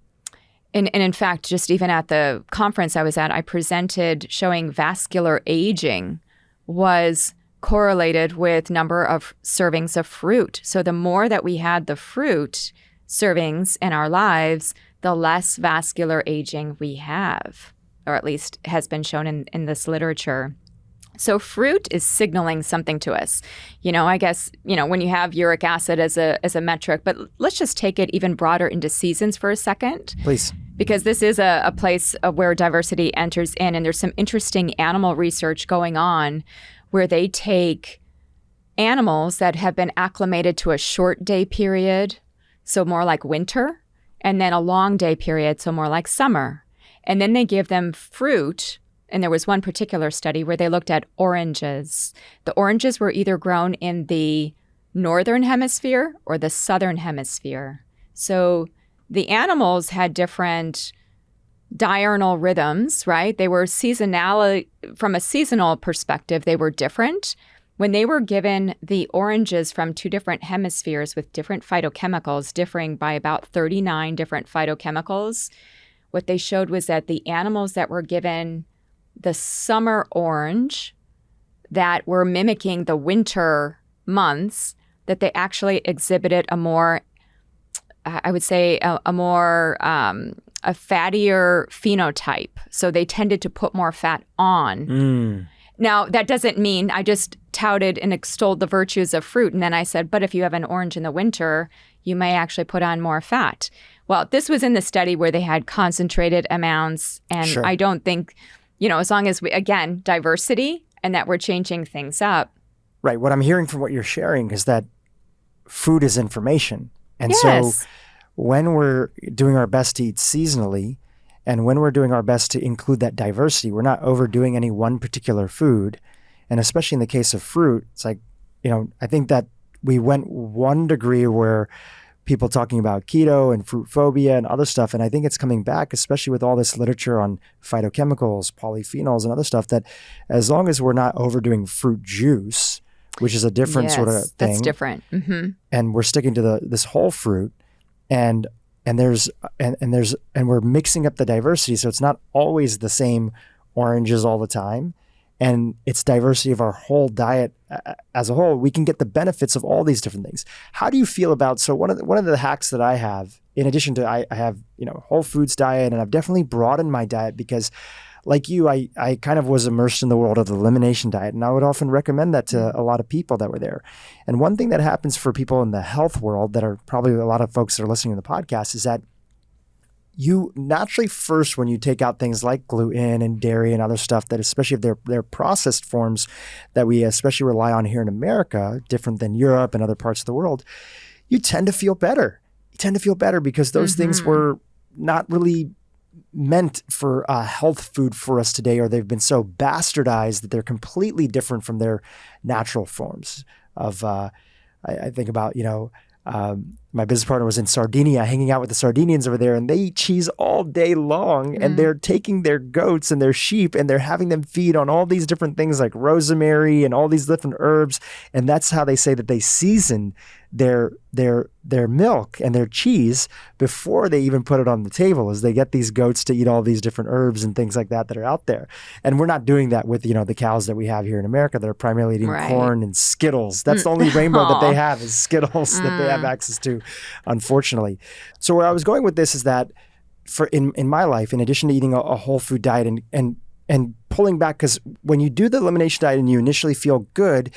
in fact, just even at the conference I was at, I presented showing vascular aging was correlated with number of servings of fruit. So the more that we had the fruit servings in our lives, the less vascular aging we have, or at least has been shown in this literature. So fruit is signaling something to us. I guess, when you have uric acid as a metric, but let's just take it even broader into seasons for a second. Please. Because this is a place where diversity enters in, and there's some interesting animal research going on where they take animals that have been acclimated to a short day period, so more like winter, and then a long day period, so more like summer. And then they give them fruit. And there was one particular study where they looked at oranges. The oranges were either grown in the northern hemisphere or the southern hemisphere. So the animals had different diurnal rhythms, right? They were from a seasonal perspective, they were different. When they were given the oranges from two different hemispheres with different phytochemicals, differing by about 39 different phytochemicals, what they showed was that the animals that were given the summer orange that were mimicking the winter months, that they actually exhibited a more, I would say, a more a fattier phenotype. So they tended to put more fat on. Now, that doesn't mean I just touted and extolled the virtues of fruit. And then I said, but if you have an orange in the winter, you may actually put on more fat. Well, this was in the study where they had concentrated amounts. And Sure. I don't think, as long as we, again, diversity and that we're changing things up. Right. What I'm hearing from what you're sharing is that food is information. And Yes. so when we're doing our best to eat seasonally, and when we're doing our best to include that diversity, we're not overdoing any one particular food. And especially in the case of fruit, it's like, I think that we went one degree where people talking about keto and fruit phobia and other stuff. And I think it's coming back, especially with all this literature on phytochemicals, polyphenols, and other stuff, that as long as we're not overdoing fruit juice, which is a different sort of thing. That's different. Mm-hmm. And we're sticking to this whole fruit, and we're mixing up the diversity, so it's not always the same oranges all the time, and it's diversity of our whole diet as a whole. We can get the benefits of all these different things. How do you feel about, so one of the hacks that I have, in addition to I have whole foods diet, and I've definitely broadened my diet because, like you, I kind of was immersed in the world of the elimination diet, and I would often recommend that to a lot of people that were there. And one thing that happens for people in the health world, that are probably a lot of folks that are listening to the podcast, is that you naturally first, when you take out things like gluten and dairy and other stuff, that especially if they're processed forms that we especially rely on here in America, different than Europe and other parts of the world, you tend to feel better. You tend to feel better because those things were not really meant for health food for us today, or they've been so bastardized that they're completely different from their natural forms of, I think about, my business partner was in Sardinia, hanging out with the Sardinians over there, and they eat cheese all day long, and they're taking their goats and their sheep, and they're having them feed on all these different things like rosemary and all these different herbs, and that's how they say that they season their milk and their cheese before they even put it on the table, as they get these goats to eat all these different herbs and things like that are out there. And we're not doing that with, the cows that we have here in America that are primarily eating corn and Skittles. That's the only rainbow that they have, is Skittles that they have access to, unfortunately. So where I was going with this is that in my life, in addition to eating a whole food diet and pulling back, because when you do the elimination diet and you initially feel good,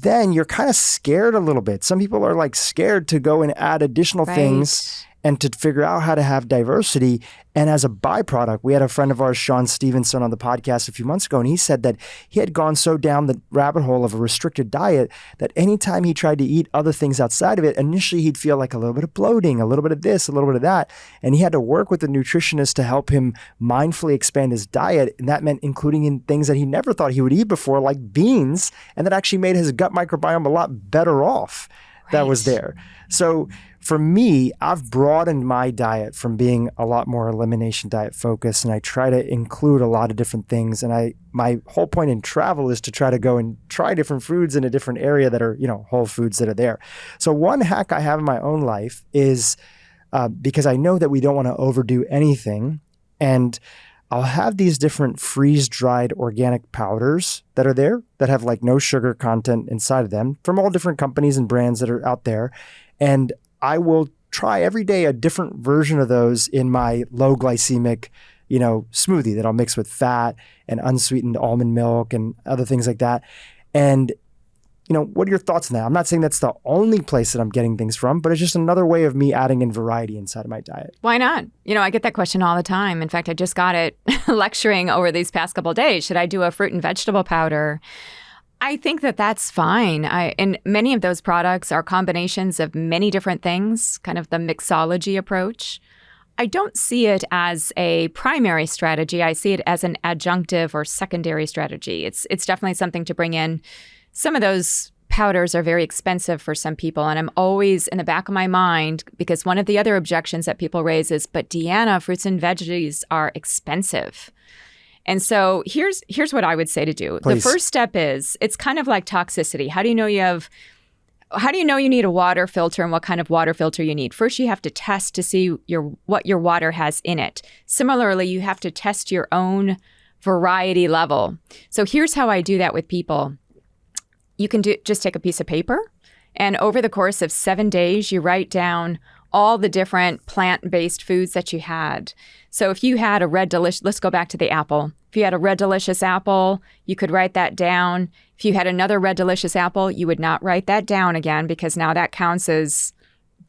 then you're kind of scared a little bit. Some people are like scared to go and add additional things and to figure out how to have diversity. And as a byproduct, we had a friend of ours, Sean Stevenson, on the podcast a few months ago, and he said that he had gone so down the rabbit hole of a restricted diet that anytime he tried to eat other things outside of it, initially he'd feel like a little bit of bloating, a little bit of this, a little bit of that. And he had to work with a nutritionist to help him mindfully expand his diet. And that meant including in things that he never thought he would eat before, like beans, and that actually made his gut microbiome a lot better off that was there. So for me, I've broadened my diet from being a lot more elimination diet focused, and I try to include a lot of different things. And my whole point in travel is to try to go and try different foods in a different area that are, whole foods that are there. So one hack I have in my own life is because I know that we don't want to overdo anything, and I'll have these different freeze-dried organic powders that are there that have like no sugar content inside of them from all different companies and brands that are out there. And I will try every day a different version of those in my low glycemic, smoothie that I'll mix with fat and unsweetened almond milk and other things like that. And what are your thoughts on that? I'm not saying that's the only place that I'm getting things from, but it's just another way of me adding in variety inside of my diet. Why not? I get that question all the time. In fact, I just got it lecturing over these past couple of days. Should I do a fruit and vegetable powder? I think that that's fine. And many of those products are combinations of many different things, kind of the mixology approach. I don't see it as a primary strategy. I see it as an adjunctive or secondary strategy. It's definitely something to bring in. Some of those powders are very expensive for some people, and I'm always in the back of my mind, because one of the other objections that people raise is, but Deanna, fruits and veggies are expensive. And so here's what I would say to do. Please. The first step is, it's kind of like toxicity. How do you know you need a water filter and what kind of water filter you need? First, you have to test to see what your water has in it. Similarly, you have to test your own variety level. So here's how I do that with people. You can just take a piece of paper, and over the course of 7 days, you write down all the different plant-based foods that you had. So if you had let's go back to the apple. If you had a Red Delicious apple, you could write that down. If you had another Red Delicious apple, you would not write that down again, because now that counts as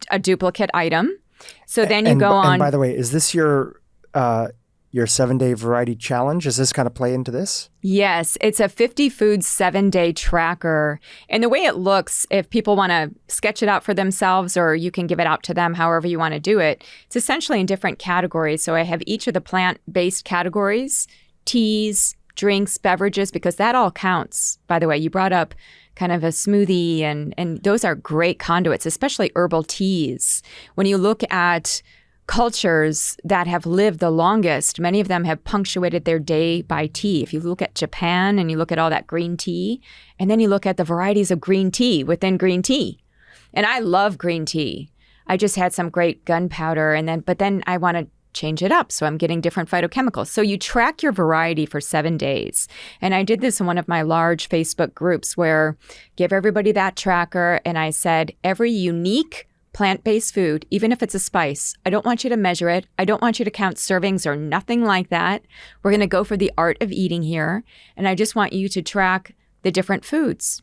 a duplicate item. So then you go on. And by the way, is this your 7-day variety challenge? Does this kind of play into this? Yes, it's a 50 foods 7-day tracker. And the way it looks, if people want to sketch it out for themselves, or you can give it out to them however you want to do it, it's essentially in different categories. So I have each of the plant-based categories, teas, drinks, beverages, because that all counts. By the way, you brought up kind of a smoothie, and those are great conduits, especially herbal teas. When you look at cultures that have lived the longest, many of them have punctuated their day by tea. If you look at Japan and you look at all that green tea, and then you look at the varieties of green tea within green tea. And I love green tea. I just had some great gunpowder, but then I want to change it up. So I'm getting different phytochemicals. So you track your variety for 7 days. And I did this in one of my large Facebook groups where give everybody that tracker. And I said, every unique plant-based food, even if it's a spice, I don't want you to measure it. I don't want you to count servings or nothing like that. We're going to go for the art of eating here. And I just want you to track the different foods.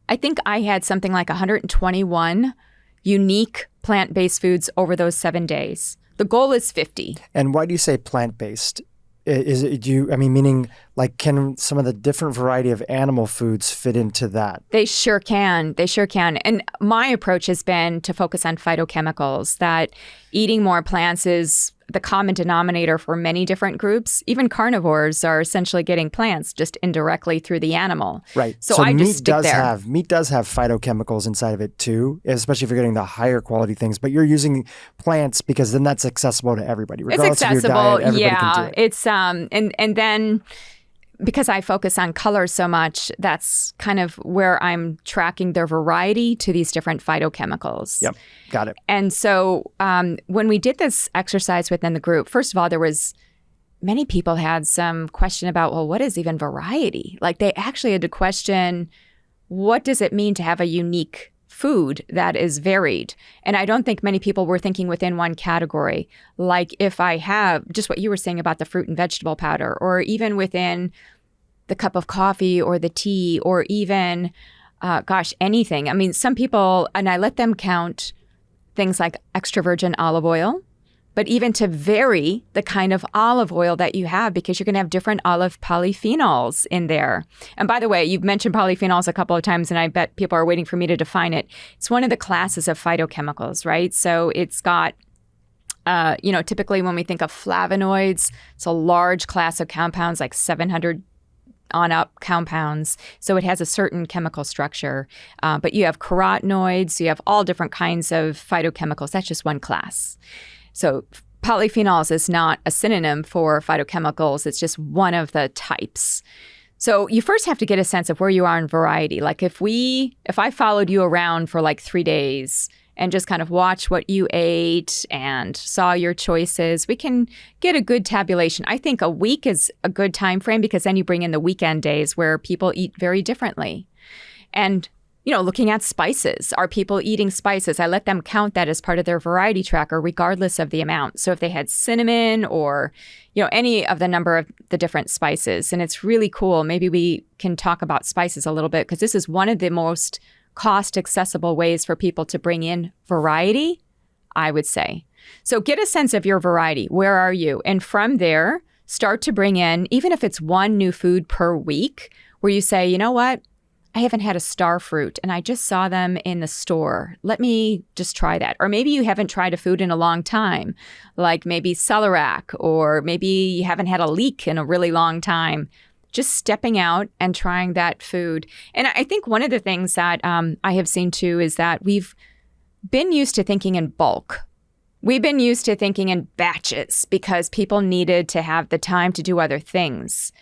I think I had something like 121 unique plant-based foods over those 7 days. The goal is 50. And why do you say plant-based? Meaning like, can some of the different variety of animal foods fit into that? They sure can. And my approach has been to focus on phytochemicals, that eating more plants is the common denominator for many different groups. Even carnivores are essentially getting plants just indirectly through the animal. Right. So I just stick there. Meat does have phytochemicals inside of it too, especially if you're getting the higher quality things. But you're using plants because then that's accessible to everybody, regardless of your diet. Everybody can do it. It's and then because I focus on color so much, that's kind of where I'm tracking their variety to these different phytochemicals. Yep, got it. And so when we did this exercise within the group, first of all, many people had some question about, well, what is even variety? Like, they actually had to question, what does it mean to have a unique food that is varied? And I don't think many people were thinking within one category. Like, if I have just what you were saying about the fruit and vegetable powder, or even within the cup of coffee or the tea, or even, anything. I mean, some people, and I let them count things like extra virgin olive oil, but even to vary the kind of olive oil that you have, because you're going to have different olive polyphenols in there. And by the way, you've mentioned polyphenols a couple of times, and I bet people are waiting for me to define it. It's one of the classes of phytochemicals, right? So it's got, typically when we think of flavonoids, it's a large class of compounds, like 700 on up compounds. So it has a certain chemical structure. But you have carotenoids, you have all different kinds of phytochemicals. That's just one class. So polyphenols is not a synonym for phytochemicals. It's just one of the types. So you first have to get a sense of where you are in variety. Like if I followed you around for like 3 days and just kind of watch what you ate and saw your choices, we can get a good tabulation. I think a week is a good time frame because then you bring in the weekend days where people eat very differently. And, looking at spices, are people eating spices? I let them count that as part of their variety tracker, regardless of the amount. So if they had cinnamon or, any of the number of the different spices, and it's really cool. Maybe we can talk about spices a little bit because this is one of the most cost-accessible ways for people to bring in variety, I would say. So get a sense of your variety. Where are you? And from there, start to bring in, even if it's one new food per week, where you say, you know what? I haven't had a star fruit and I just saw them in the store. Let me just try that. Or maybe you haven't tried a food in a long time, like maybe celeriac, or maybe you haven't had a leek in a really long time. Just stepping out and trying that food. And I think one of the things that I have seen too is that we've been used to thinking in bulk. We've been used to thinking in batches because people needed to have the time to do other things.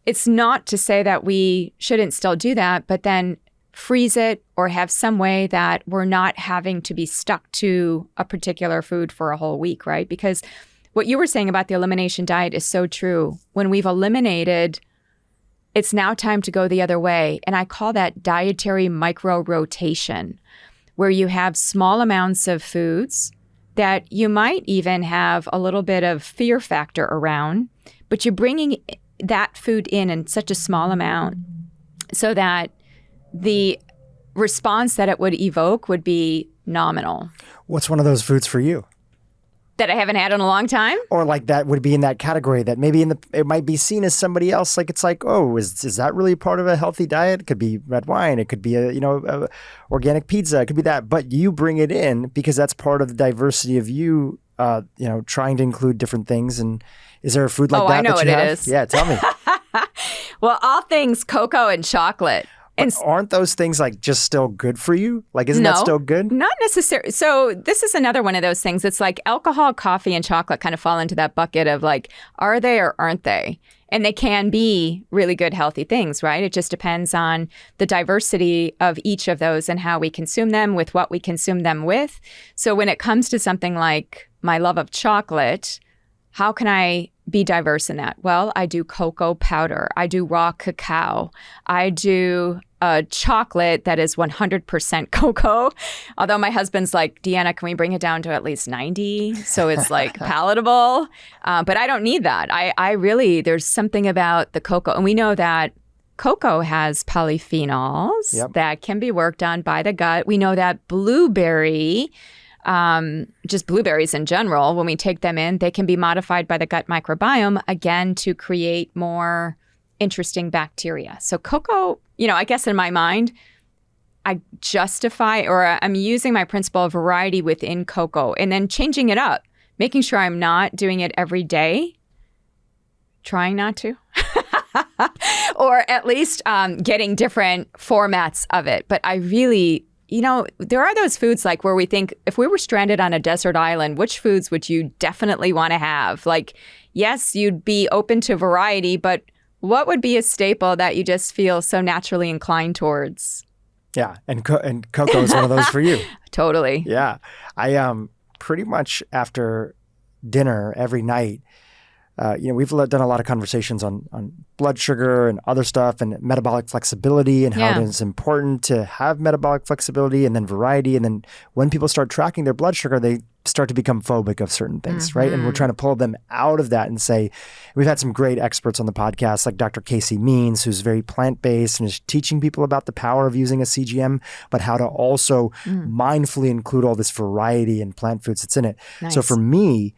It's not to say that we shouldn't still do that, but then freeze it or have some way that we're not having to be stuck to a particular food for a whole week, right? Because what you were saying about the elimination diet is so true. When we've eliminated, it's now time to go the other way. And I call that dietary micro-rotation, where you have small amounts of foods that you might even have a little bit of fear factor around, but you're bringing that food in such a small amount so that the response that it would evoke would be nominal. What's one of those foods for you? That I haven't had in a long time? Or like that would be in that category that maybe it might be seen as somebody else. Like it's like, oh, is that really part of a healthy diet? It could be red wine. It could be a organic pizza. It could be that. But you bring it in because that's part of the diversity of you, trying to include different things. And is there a food like that? I know that you what have? it is. Yeah, tell me. Well, all things cocoa and chocolate. But aren't those things like just still good for you? Like, isn't that still good? Not necessarily. So this is another one of those things. It's like alcohol, coffee, and chocolate kind of fall into that bucket of like, are they or aren't they? And they can be really good, healthy things, right? It just depends on the diversity of each of those and how we consume them with what we consume them with. So when it comes to something like my love of chocolate, how can I be diverse in that? Well, I do cocoa powder. I do raw cacao. I do chocolate that is 100% cocoa. Although my husband's like, Deanna, can we bring it down to at least 90? So it's like palatable. But I don't need that. I really, there's something about the cocoa. And we know that cocoa has polyphenols that can be worked on by the gut. We know that blueberry, just blueberries in general, when we take them in, they can be modified by the gut microbiome, again, to create more interesting bacteria. So cocoa, I guess in my mind, I justify or I'm using my principle of variety within cocoa and then changing it up, making sure I'm not doing it every day, trying not to, or at least getting different formats of it. But I really, there are those foods like where we think if we were stranded on a desert island, which foods would you definitely want to have? Like, yes, you'd be open to variety, but what would be a staple that you just feel so naturally inclined towards? Yeah, and cocoa is one of those for you. Totally. Yeah. I pretty much after dinner every night, we've done a lot of conversations on blood sugar and other stuff and metabolic flexibility and how it is important to have metabolic flexibility and then variety. And then when people start tracking their blood sugar, they start to become phobic of certain things, right? And we're trying to pull them out of that and say, we've had some great experts on the podcast like Dr. Casey Means, who's very plant-based and is teaching people about the power of using a CGM, but how to also mindfully include all this variety in plant foods that's in it. Nice. So for me,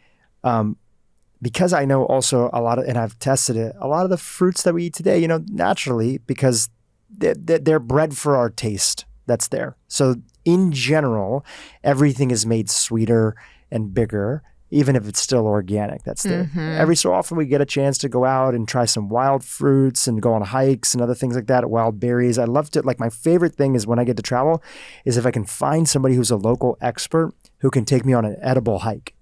because I know also a lot of, and I've tested it, a lot of the fruits that we eat today, naturally, because they're bred for our taste that's there. So in general, everything is made sweeter and bigger even if it's still organic. That's there. Mm-hmm. Every so often we get a chance to go out and try some wild fruits and go on hikes and other things like that, wild berries. I love to, like, my favorite thing is when I get to travel is if I can find somebody who's a local expert who can take me on an edible hike.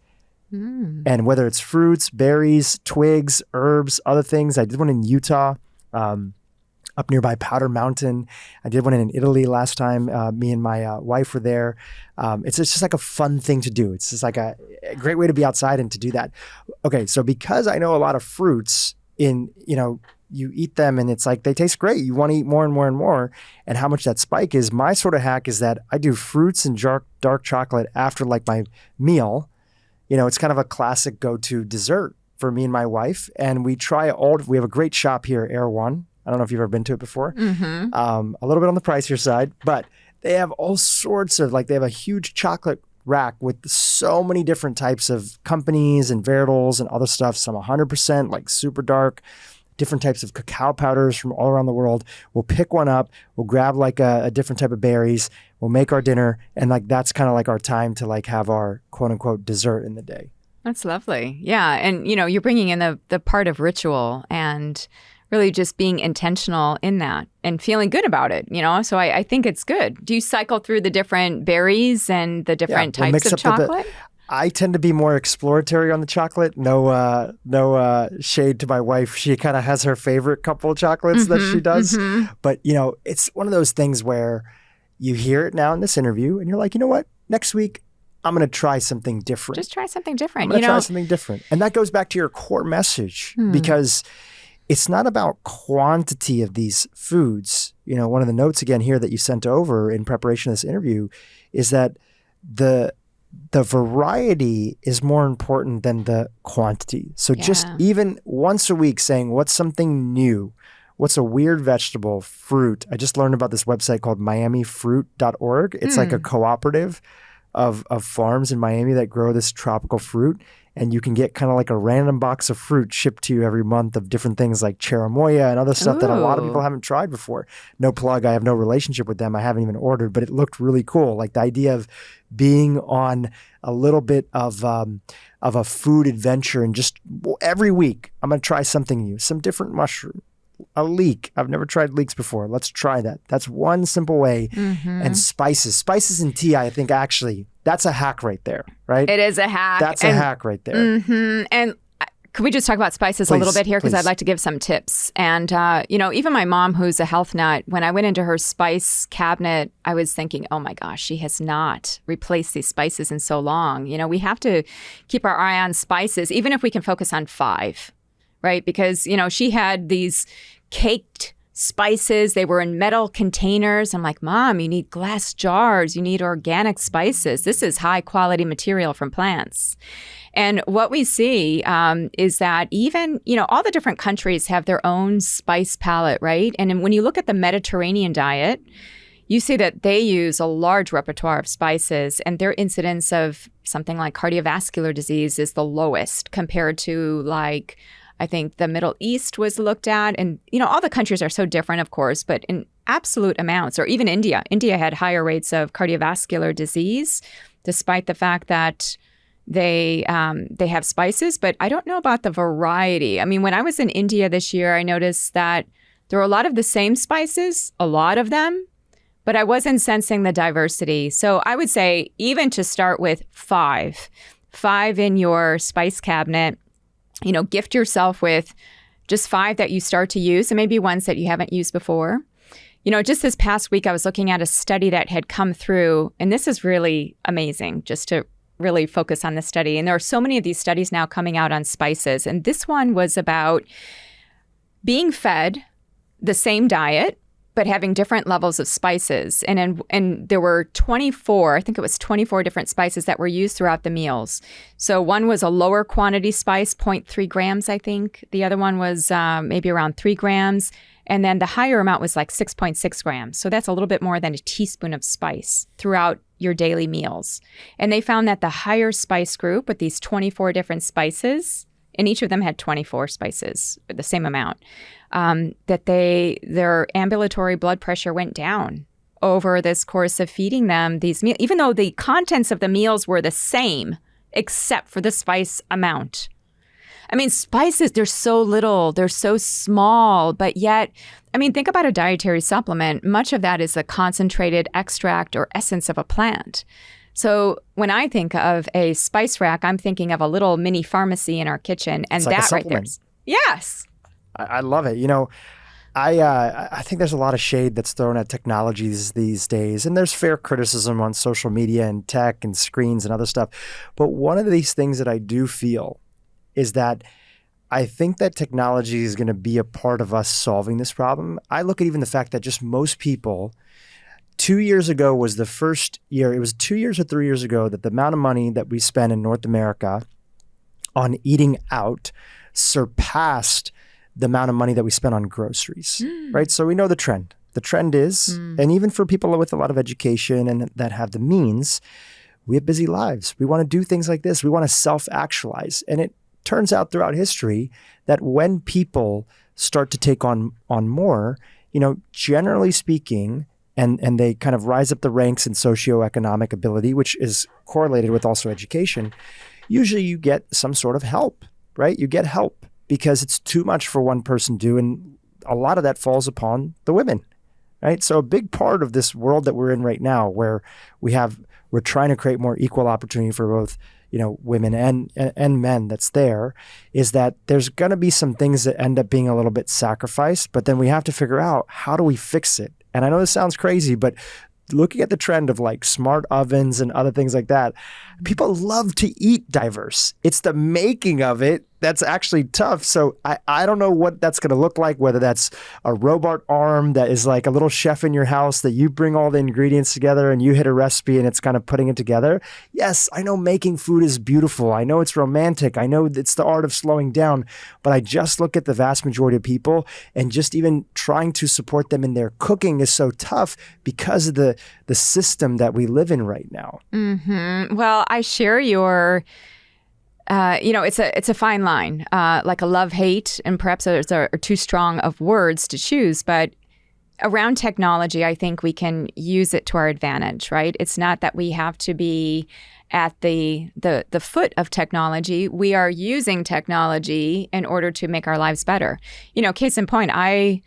And whether it's fruits, berries, twigs, herbs, other things. I did one in Utah, up nearby Powder Mountain. I did one in Italy last time. Me and my wife were there. It's just like a fun thing to do. It's just like a great way to be outside and to do that. Okay, so because I know a lot of fruits you eat them and it's like they taste great. You want to eat more and more and more. And how much that spike is, my sort of hack is that I do fruits and dark chocolate after like my meal. It's kind of a classic go-to dessert for me and my wife. And we have a great shop here, Air One. I don't know if you've ever been to it before. Mm-hmm. A little bit on the pricier side, but they have all sorts of, they have a huge chocolate rack with so many different types of companies and varietals and other stuff. Some 100%, like super dark, different types of cacao powders from all around the world. We'll pick one up. We'll grab like a different type of berries. We'll make our dinner. And that's kind of like our time to have our quote unquote dessert in the day. That's lovely. Yeah. And, you're bringing in the part of ritual and really just being intentional in that and feeling good about it, So I think it's good. Do you cycle through the different berries and the different types of chocolate? I tend to be more exploratory on the chocolate. No shade to my wife. She kind of has her favorite couple of chocolates that she does. Mm-hmm. But, it's one of those things where you hear it now in this interview and you're like, you know what? Next week, I'm going to try something different. Just try something different. I'm going to try something different. And that goes back to your core message because it's not about quantity of these foods. One of the notes again here that you sent over in preparation of this interview is that the variety is more important than the quantity. So just even once a week saying, what's something new? What's a weird vegetable, fruit? I just learned about this website called miamifruit.org. It's like a cooperative of farms in Miami that grow this tropical fruit. And you can get kind of like a random box of fruit shipped to you every month of different things like cherimoya and other stuff that a lot of people haven't tried before. No plug. I have no relationship with them. I haven't even ordered, but it looked really cool. Like the idea of being on a little bit of a food adventure and just every week I'm going to try something new, some different mushroom. A leek. I've never tried leeks before. Let's try that. That's one simple way. Mm-hmm. And spices and tea, I think actually that's a hack right there, right? It is a hack. That's a hack right there. Mm-hmm. And could we just talk about spices a little bit here? Because I'd like to give some tips. And, even my mom, who's a health nut, when I went into her spice cabinet, I was thinking, oh my gosh, she has not replaced these spices in so long. We have to keep our eye on spices, even if we can focus on 5. Right? Because, she had these caked spices. They were in metal containers. I'm like, Mom, you need glass jars. You need organic spices. This is high quality material from plants. And what we see is that even, all the different countries have their own spice palette, right? And when you look at the Mediterranean diet, you see that they use a large repertoire of spices and their incidence of something like cardiovascular disease is the lowest compared to I think the Middle East was looked at. And, all the countries are so different, of course, but in absolute amounts, or even India. India had higher rates of cardiovascular disease, despite the fact that they have spices. But I don't know about the variety. I mean, when I was in India this year, I noticed that there were a lot of the same spices, a lot of them, but I wasn't sensing the diversity. So I would say even to start with 5 in your spice cabinet, gift yourself with just 5 that you start to use and maybe ones that you haven't used before. Just this past week, I was looking at a study that had come through, and this is really amazing just to really focus on the study. And there are so many of these studies now coming out on spices. And this one was about being fed the same diet, but having different levels of spices. And there were 24, I think it was 24 different spices that were used throughout the meals. So one was a lower quantity spice, 0.3 grams, I think. The other one was maybe around 3 grams. And then the higher amount was like 6.6 grams. So that's a little bit more than a teaspoon of spice throughout your daily meals. And they found that the higher spice group with these 24 different spices, and each of them had 24 spices, the same amount, that their ambulatory blood pressure went down over this course of feeding them these meals, even though the contents of the meals were the same. except for the spice amount. I mean, spices, they're so little, they're so small, but yet, I mean, think about a dietary supplement. Much of that is a concentrated extract or essence of a plant. So when I think of a spice rack, I'm thinking of a little mini pharmacy in our kitchen, and It's like a that right there. supplement. Yes. I love it. You know, I think there's a lot of shade that's thrown at technologies these days, and there's fair criticism on social media and tech and screens and other stuff. But one of these things that I do feel is that I think that technology is going to be a part of us solving this problem. I look at even the fact that just most people, 2 years ago was the first year, it was 2 years or 3 years ago that the amount of money that we spend in North America on eating out surpassed the amount of money that we spend on groceries, right? So we know the trend. The trend is, and even for people with a lot of education and that have the means, we have busy lives. We want to do things like this. We want to self-actualize. And it turns out throughout history that when people start to take on more, you know, generally speaking, and they kind of rise up the ranks in socioeconomic ability, which is correlated with also education, usually you get some sort of help, right? You get help because it's too much for one person to do, and a lot of that falls upon the women, right? So a big part of this world that we're in right now, where we're trying to create more equal opportunity for both, you know, women and men that's there, is that there's going to be some things that end up being a little bit sacrificed, but then we have to figure out, how do we fix it? And I know this sounds crazy, but looking at the trend of like smart ovens and other things like that, people love to eat diverse. It's the making of it that's actually tough. So I don't know what that's going to look like, whether that's a robot arm that is like a little chef in your house that you bring all the ingredients together and you hit a recipe and it's kind of putting it together. Yes, I know making food is beautiful. I know it's romantic. I know it's the art of slowing down, but I just look at the vast majority of people, and just even trying to support them in their cooking is so tough because of the system that we live in right now. Mm-hmm. Well, I share your... it's a fine line, like a love-hate, and perhaps those are too strong of words to choose. But around technology, I think we can use it to our advantage, right? It's not that we have to be at the foot of technology. We are using technology in order to make our lives better. You know, case in point, I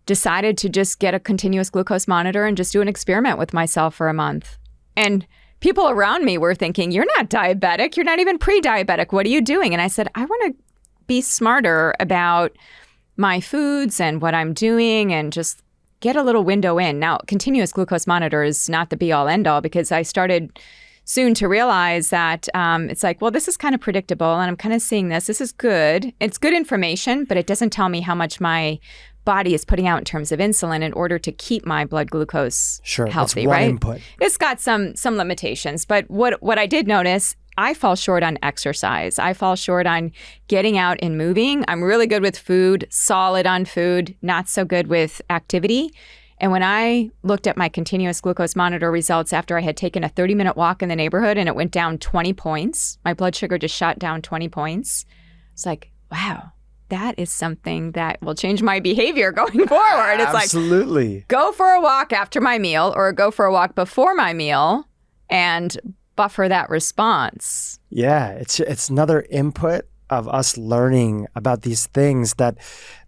decided to just get a continuous glucose monitor and just do an experiment with myself for a month. And people around me were thinking, you're not diabetic. You're not even pre-diabetic. What are you doing? And I said, I want to be smarter about my foods and what I'm doing and just get a little window in. Now, continuous glucose monitor is not the be-all, end-all, because I started soon to realize that it's like, well, this is kind of predictable and I'm kind of seeing this. This is good. It's good information, but it doesn't tell me how much my body is putting out in terms of insulin in order to keep my blood glucose healthy, that's one right? input. It's got some limitations, but what I did notice, I fall short on exercise. I fall short on getting out and moving. I'm really good with food, solid on food, not so good with activity. And when I looked at my continuous glucose monitor results after I had taken a 30-minute walk in the neighborhood and it went down 20 points, my blood sugar just shot down 20 points. It's like, wow. That is something that will change my behavior going forward. It's Absolutely. Like, go for a walk after my meal or go for a walk before my meal and buffer that response. Yeah, it's another input of us learning about these things that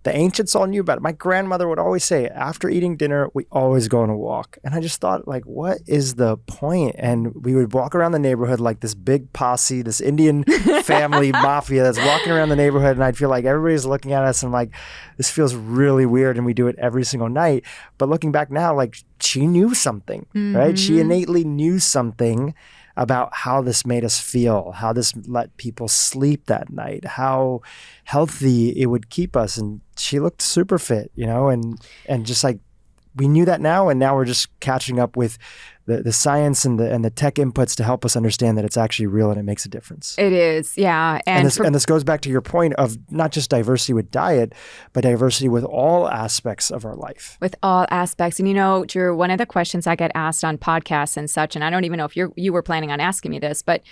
the ancients all knew about. My grandmother would always say, after eating dinner, we always go on a walk. And I just thought, like, what is the point? And we would walk around the neighborhood like this big posse, this Indian family mafia that's walking around the neighborhood. And I'd feel like everybody's looking at us and like, this feels really weird. And we do it every single night. But looking back now, like, she knew something, right? She innately knew something about how this made us feel, how this let people sleep that night, how healthy it would keep us. And she looked super fit, you know, and just like, we knew that now, and now we're just catching up with the science and the tech inputs to help us understand that it's actually real and it makes a difference. It is, yeah. And this goes back to your point of not just diversity with diet, but diversity with all aspects of our life. With all aspects. And you know, Drew, one of the questions I get asked on podcasts and such, and I don't even know if you were planning on asking me this, but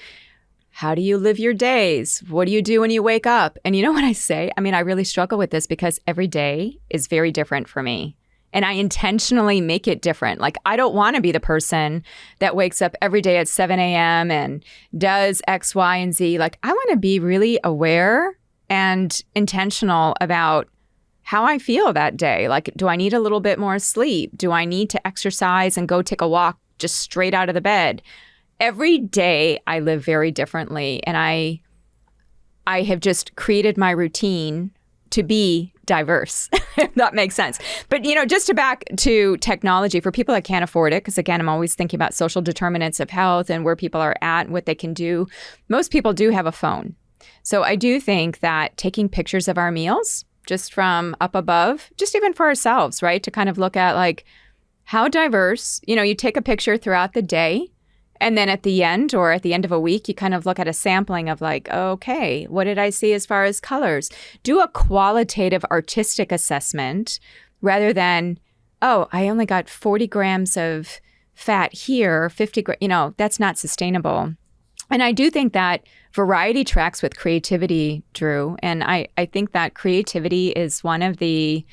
how do you live your days? What do you do when you wake up? And you know what I say? I mean, I really struggle with this because every day is very different for me. and I intentionally make it different. Like, I don't want to be the person that wakes up every day at 7 a.m. and does X, Y, and Z. Like, I want to be really aware and intentional about how I feel that day. Like, do I need a little bit more sleep? Do I need to exercise and go take a walk just straight out of the bed? Every day I live very differently, and I have just created my routine to be diverse, if that makes sense. But, just to back to technology for people that can't afford it, because again, I'm always thinking about social determinants of health and where people are at and what they can do. Most people do have a phone. So I do think that taking pictures of our meals just from up above, just even for ourselves, right? To kind of look at like how diverse, you take a picture throughout the day. And then at the end or at the end of a week, you kind of look at a sampling of like, okay, what did I see as far as colors? Do a qualitative artistic assessment rather than, oh, I only got 40 grams of fat here, 50 grams, that's not sustainable. And I do think that variety tracks with creativity, Drew. And I think that creativity is one of the,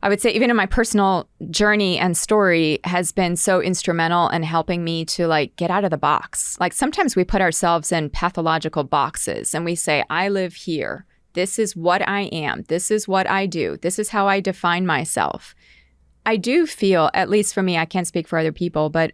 I would say, even in my personal journey and story, has been so instrumental in helping me to like get out of the box. Like sometimes we put ourselves in pathological boxes and we say, I live here. This is what I am. This is what I do. This is how I define myself. I do feel, at least for me, I can't speak for other people, but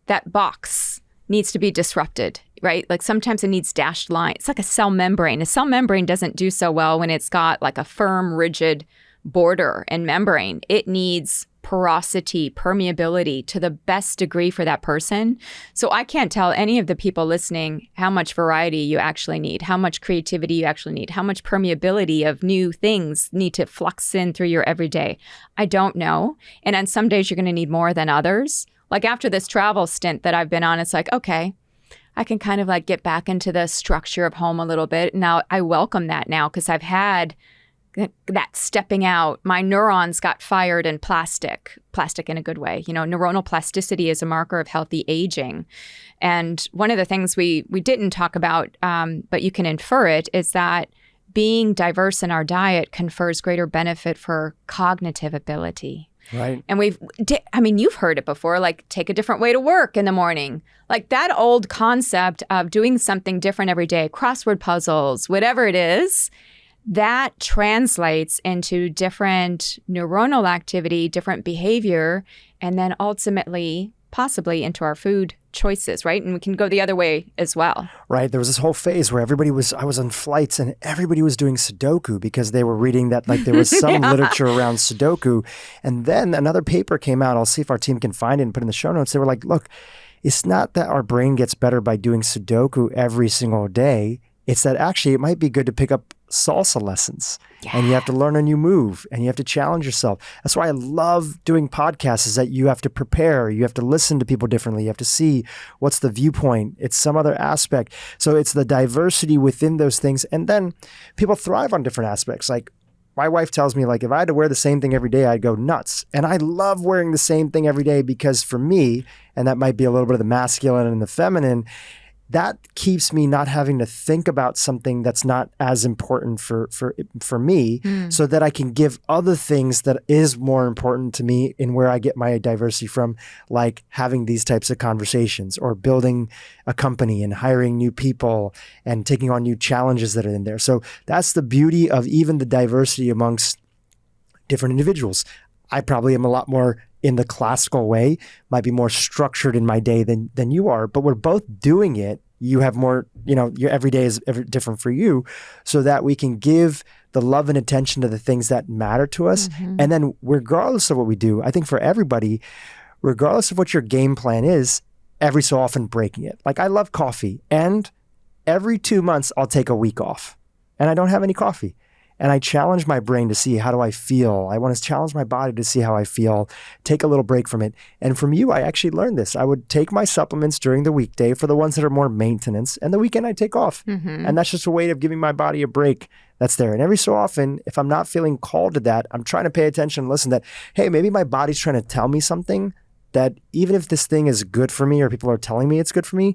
that box needs to be disrupted, right? Like sometimes it needs dashed line. It's like a cell membrane. A cell membrane doesn't do so well when it's got like a firm, rigid border and membrane. It needs porosity, permeability to the best degree for that person. So I can't tell any of the people listening how much variety you actually need, how much creativity you actually need, how much permeability of new things need to flux in through your everyday. I don't know. And on some days you're going to need more than others. Like after this travel stint that I've been on, it's like, okay, I can kind of like get back into the structure of home a little bit. Now I welcome that now because I've had that stepping out. My neurons got fired in plastic in a good way. Neuronal plasticity is a marker of healthy aging. And one of the things we didn't talk about, but you can infer it, is that being diverse in our diet confers greater benefit for cognitive ability. Right. And you've heard it before, like take a different way to work in the morning. Like that old concept of doing something different every day, crossword puzzles, whatever it is, that translates into different neuronal activity, different behavior, and then ultimately possibly into our food choices, right? And we can go the other way as well. Right. There was this whole phase where I was on flights and everybody was doing Sudoku because they were reading that like there was some literature around Sudoku. And then another paper came out. I'll see if our team can find it and put it in the show notes. They were like, look, it's not that our brain gets better by doing Sudoku every single day. It's that actually it might be good to pick up salsa lessons and you have to learn a new move and you have to challenge yourself. That's why I love doing podcasts, is that you have to prepare, you have to listen to people differently, you have to see what's the viewpoint, it's some other aspect. So it's the diversity within those things. And then people thrive on different aspects. Like my wife tells me, like, if I had to wear the same thing every day, I'd go nuts. And I love wearing the same thing every day because for me, and that might be a little bit of the masculine and the feminine, that keeps me not having to think about something that's not as important for me, so that I can give other things that is more important to me in where I get my diversity from, like having these types of conversations or building a company and hiring new people and taking on new challenges that are in there. So that's the beauty of even the diversity amongst different individuals. I probably am a lot more in the classical way, might be more structured in my day than you are, but we're both doing it. You have more, your every day is different for you, so that we can give the love and attention to the things that matter to us. Mm-hmm. And then regardless of what we do, I think for everybody, regardless of what your game plan is, every so often breaking it. Like I love coffee, and every 2 months I'll take a week off and I don't have any coffee. And I challenge my brain to see, how do I feel? I want to challenge my body to see how I feel, take a little break from it. And from you, I actually learned this. I would take my supplements during the weekday for the ones that are more maintenance, and the weekend I take off. Mm-hmm. And that's just a way of giving my body a break that's there. And every so often, if I'm not feeling called to that, I'm trying to pay attention and listen that, hey, maybe my body's trying to tell me something that even if this thing is good for me or people are telling me it's good for me,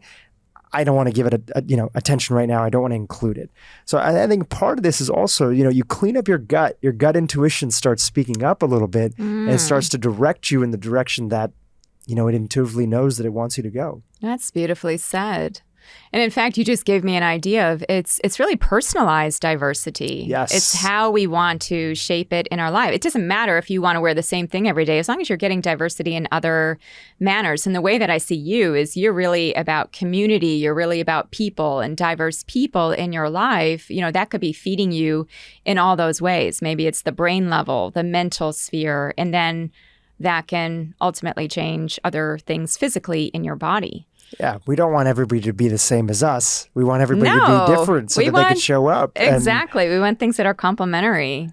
I don't want to give it attention right now. I don't want to include it. So I think part of this is also, you clean up your gut intuition starts speaking up a little bit and it starts to direct you in the direction that, it intuitively knows that it wants you to go. That's beautifully said. And in fact, you just gave me an idea of it's really personalized diversity. Yes. It's how we want to shape it in our life. It doesn't matter if you want to wear the same thing every day, as long as you're getting diversity in other manners. And the way that I see you is you're really about community. You're really about people and diverse people in your life. That could be feeding you in all those ways. Maybe it's the brain level, the mental sphere, and then that can ultimately change other things physically in your body. Yeah, we don't want everybody to be the same as us. We want everybody to be different so that they can show up. Exactly. We want things that are complementary.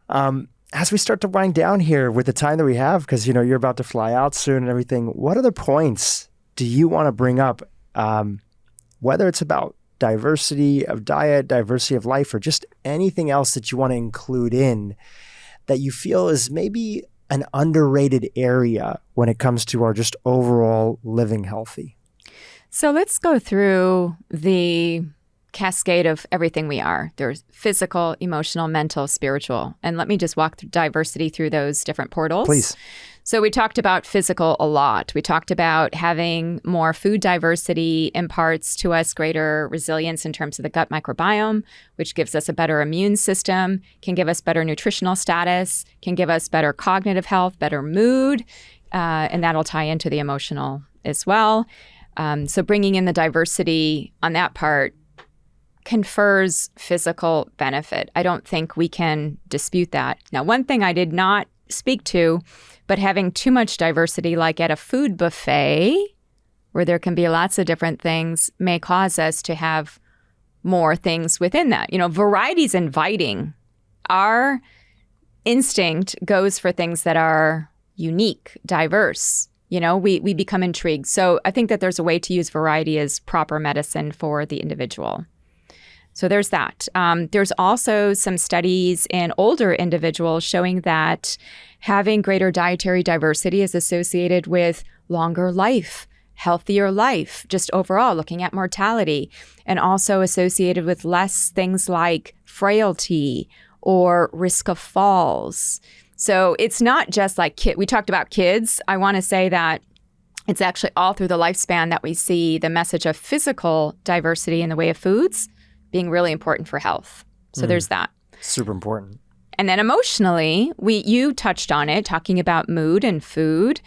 As we start to wind down here with the time that we have, because, you're about to fly out soon and everything, what other points do you want to bring up, whether it's about diversity of diet, diversity of life, or just anything else that you want to include in that you feel is maybe an underrated area when it comes to our just overall living healthy? So let's go through the cascade of everything we are. There's physical, emotional, mental, spiritual. And let me just walk through diversity through those different portals. Please. So we talked about physical a lot. We talked about having more food diversity imparts to us greater resilience in terms of the gut microbiome, which gives us a better immune system, can give us better nutritional status, can give us better cognitive health, better mood, and that'll tie into the emotional as well. So bringing in the diversity on that part confers physical benefit. I don't think we can dispute that. Now, one thing I did not speak to, but having too much diversity, like at a food buffet, where there can be lots of different things, may cause us to have more things within that. Variety is inviting. Our instinct goes for things that are unique, diverse. We become intrigued. So I think that there's a way to use variety as proper medicine for the individual. So there's that. There's also some studies in older individuals showing that having greater dietary diversity is associated with longer life, healthier life, just overall looking at mortality, and also associated with less things like frailty or risk of falls. So it's not just like we talked about kids. I want to say that it's actually all through the lifespan that we see the message of physical diversity in the way of foods being really important for health. So there's that. Super important. And then emotionally, you touched on it, talking about mood and food.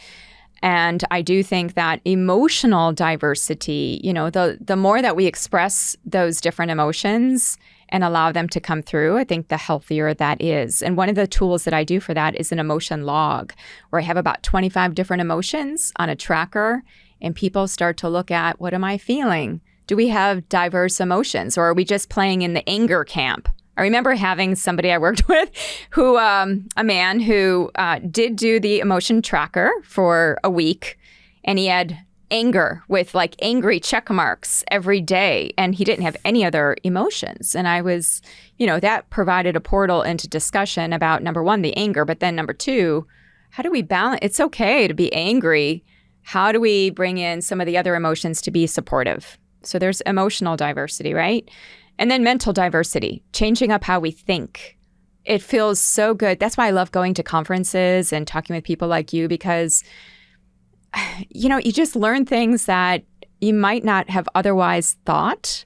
And I do think that emotional diversity, the more that we express those different emotions and allow them to come through, I think the healthier that is. And one of the tools that I do for that is an emotion log, where I have about 25 different emotions on a tracker, and people start to look at, what am I feeling? Do we have diverse emotions, or are we just playing in the anger camp? I remember having somebody I worked with who, a man who did do the emotion tracker for a week, and he had anger with like angry check marks every day, and he didn't have any other emotions. And I was, that provided a portal into discussion about, number one, the anger, but then number two, how do we balance? It's okay to be angry. How do we bring in some of the other emotions to be supportive? So there's emotional diversity, right? And then mental diversity, changing up how we think. It feels so good. That's why I love going to conferences and talking with people like you, because, you just learn things that you might not have otherwise thought.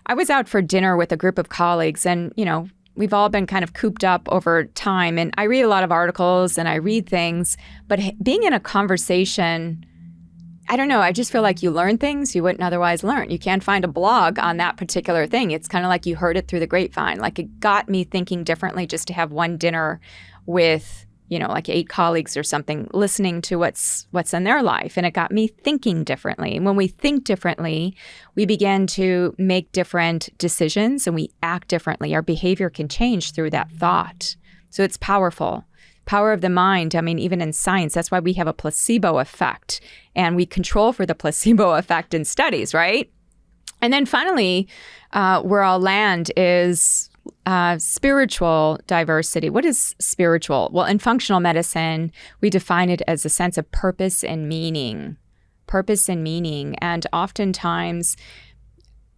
I was out for dinner with a group of colleagues, and, we've all been kind of cooped up over time. And I read a lot of articles and I read things, but being in a conversation, I don't know. I just feel like you learn things you wouldn't otherwise learn. You can't find a blog on that particular thing. It's kind of like you heard it through the grapevine. Like, it got me thinking differently just to have one dinner with, like 8 colleagues or something, listening to what's in their life. And it got me thinking differently. And when we think differently, we begin to make different decisions and we act differently. Our behavior can change through that thought. So it's powerful. Power of the mind. I mean, even in science, that's why we have a placebo effect, and we control for the placebo effect in studies, right? And then finally, where I'll land is spiritual diversity. What is spiritual? Well, in functional medicine, we define it as a sense of purpose and meaning. purpose and meaning. And oftentimes,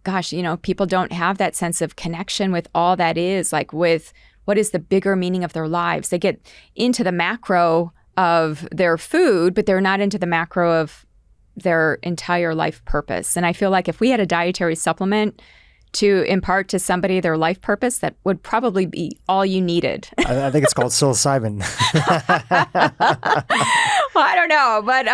gosh, people don't have that sense of connection with all that is, like with what is the bigger meaning of their lives. They get into the macro of their food, but they're not into the macro of their entire life purpose. And I feel like if we had a dietary supplement to impart to somebody their life purpose, that would probably be all you needed. I think it's called psilocybin. Well, I don't know, but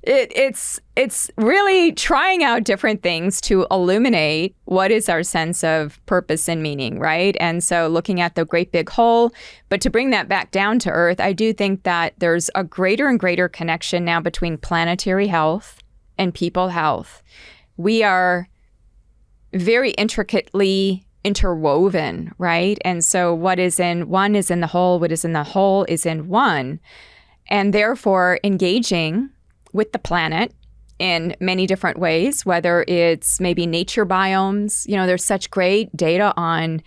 it's really trying out different things to illuminate what is our sense of purpose and meaning, right? And so looking at the great big whole, but to bring that back down to earth, I do think that there's a greater and greater connection now between planetary health and people health. We are very intricately interwoven, right? And so what is in one is in the whole, what is in the whole is in one. And therefore engaging with the planet in many different ways, whether it's maybe nature biomes. There's such great data on,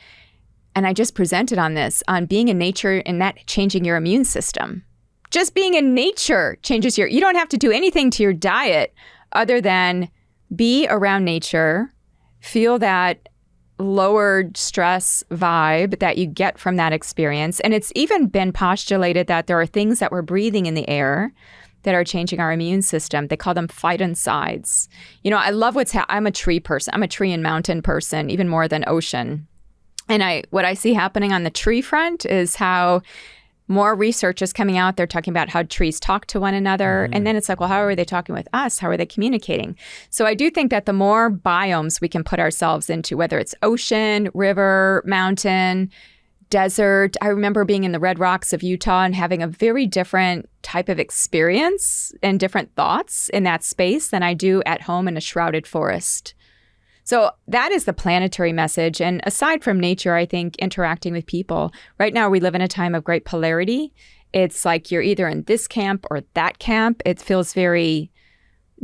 and I just presented on this, on being in nature and that changing your immune system. Just being in nature changes you don't have to do anything to your diet other than be around nature, feel that lowered stress vibe that you get from that experience. And it's even been postulated that there are things that we're breathing in the air that are changing our immune system. They call them phytoncides. I love I'm a tree person. I'm a tree and mountain person, even more than ocean. And what I see happening on the tree front is how more research is coming out. They're talking about how trees talk to one another. And then it's like, well, how are they talking with us? How are they communicating? So I do think that the more biomes we can put ourselves into, whether it's ocean, river, mountain, desert. I remember being in the Red Rocks of Utah and having a very different type of experience and different thoughts in that space than I do at home in a shrouded forest. So that is the planetary message. And aside from nature, I think interacting with people. Right now, we live in a time of great polarity. It's like you're either in this camp or that camp. It feels very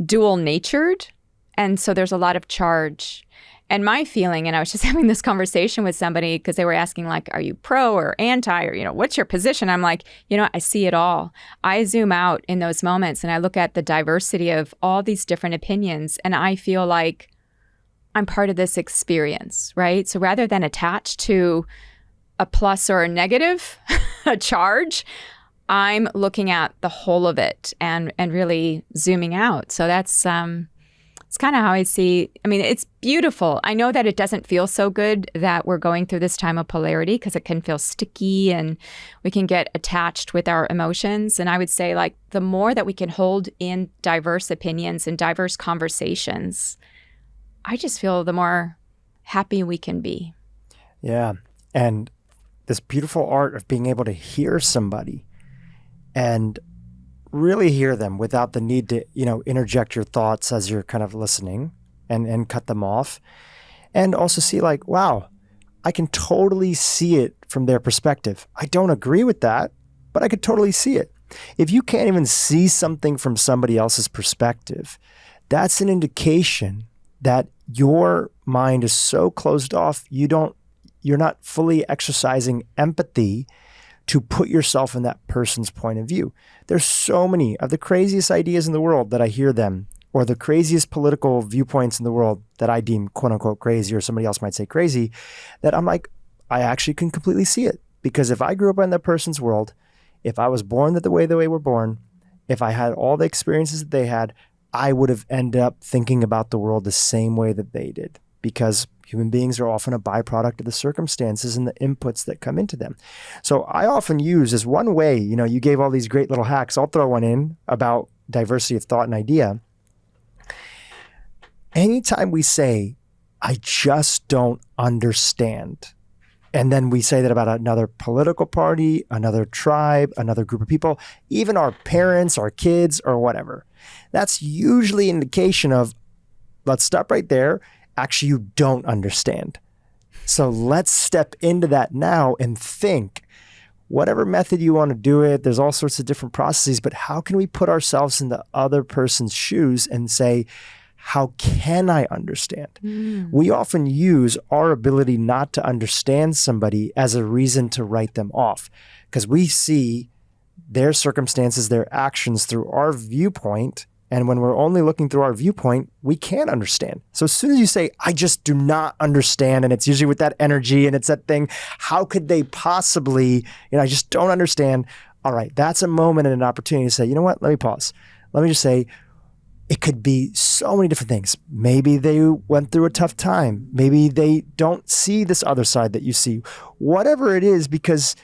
dual-natured. And so there's a lot of charge. And my feeling, and I was just having this conversation with somebody because they were asking, like, are you pro or anti, or, what's your position? I'm like, I see it all. I zoom out in those moments and I look at the diversity of all these different opinions and I feel like I'm part of this experience, right? So rather than attached to a plus or a negative, a charge, I'm looking at the whole of it and really zooming out. So that's it's kind of how I see. I mean, it's beautiful. I know that it doesn't feel so good that we're going through this time of polarity because it can feel sticky and we can get attached with our emotions. And I would say, like, the more that we can hold in diverse opinions and diverse conversations, I just feel the more happy we can be. Yeah. And this beautiful art of being able to hear somebody and really hear them without the need to, interject your thoughts as you're kind of listening and cut them off. And also see, like, wow, I can totally see it from their perspective. I don't agree with that, but I could totally see it. If you can't even see something from somebody else's perspective, that's an indication that your mind is so closed off, you're not fully exercising empathy to put yourself in that person's point of view. There's so many of the craziest ideas in the world that I hear them, or the craziest political viewpoints in the world that I deem quote unquote crazy, or somebody else might say crazy, that I'm like, I actually can completely see it. Because if I grew up in that person's world, if I was born the way they were born, if I had all the experiences that they had, I would have ended up thinking about the world the same way that they did, because human beings are often a byproduct of the circumstances and the inputs that come into them. So I often use as one way, you gave all these great little hacks. I'll throw one in about diversity of thought and idea. Anytime we say, I just don't understand, and then we say that about another political party, another tribe, another group of people, even our parents, our kids, or whatever. That's usually an indication of, let's stop right there. Actually, you don't understand. So let's step into that now and think, whatever method you want to do it, there's all sorts of different processes, but how can we put ourselves in the other person's shoes and say, how can I understand? We often use our ability not to understand somebody as a reason to write them off, because we see their circumstances, their actions through our viewpoint, And when we're only looking through our viewpoint, we can't understand. So as soon as you say, I just do not understand, and it's usually with that energy and it's that thing, how could they possibly, I just don't understand. All right, that's a moment and an opportunity to say, you know what, let me pause. Let me just say, it could be so many different things. Maybe they went through a tough time. Maybe they don't see this other side that you see. Whatever it is, because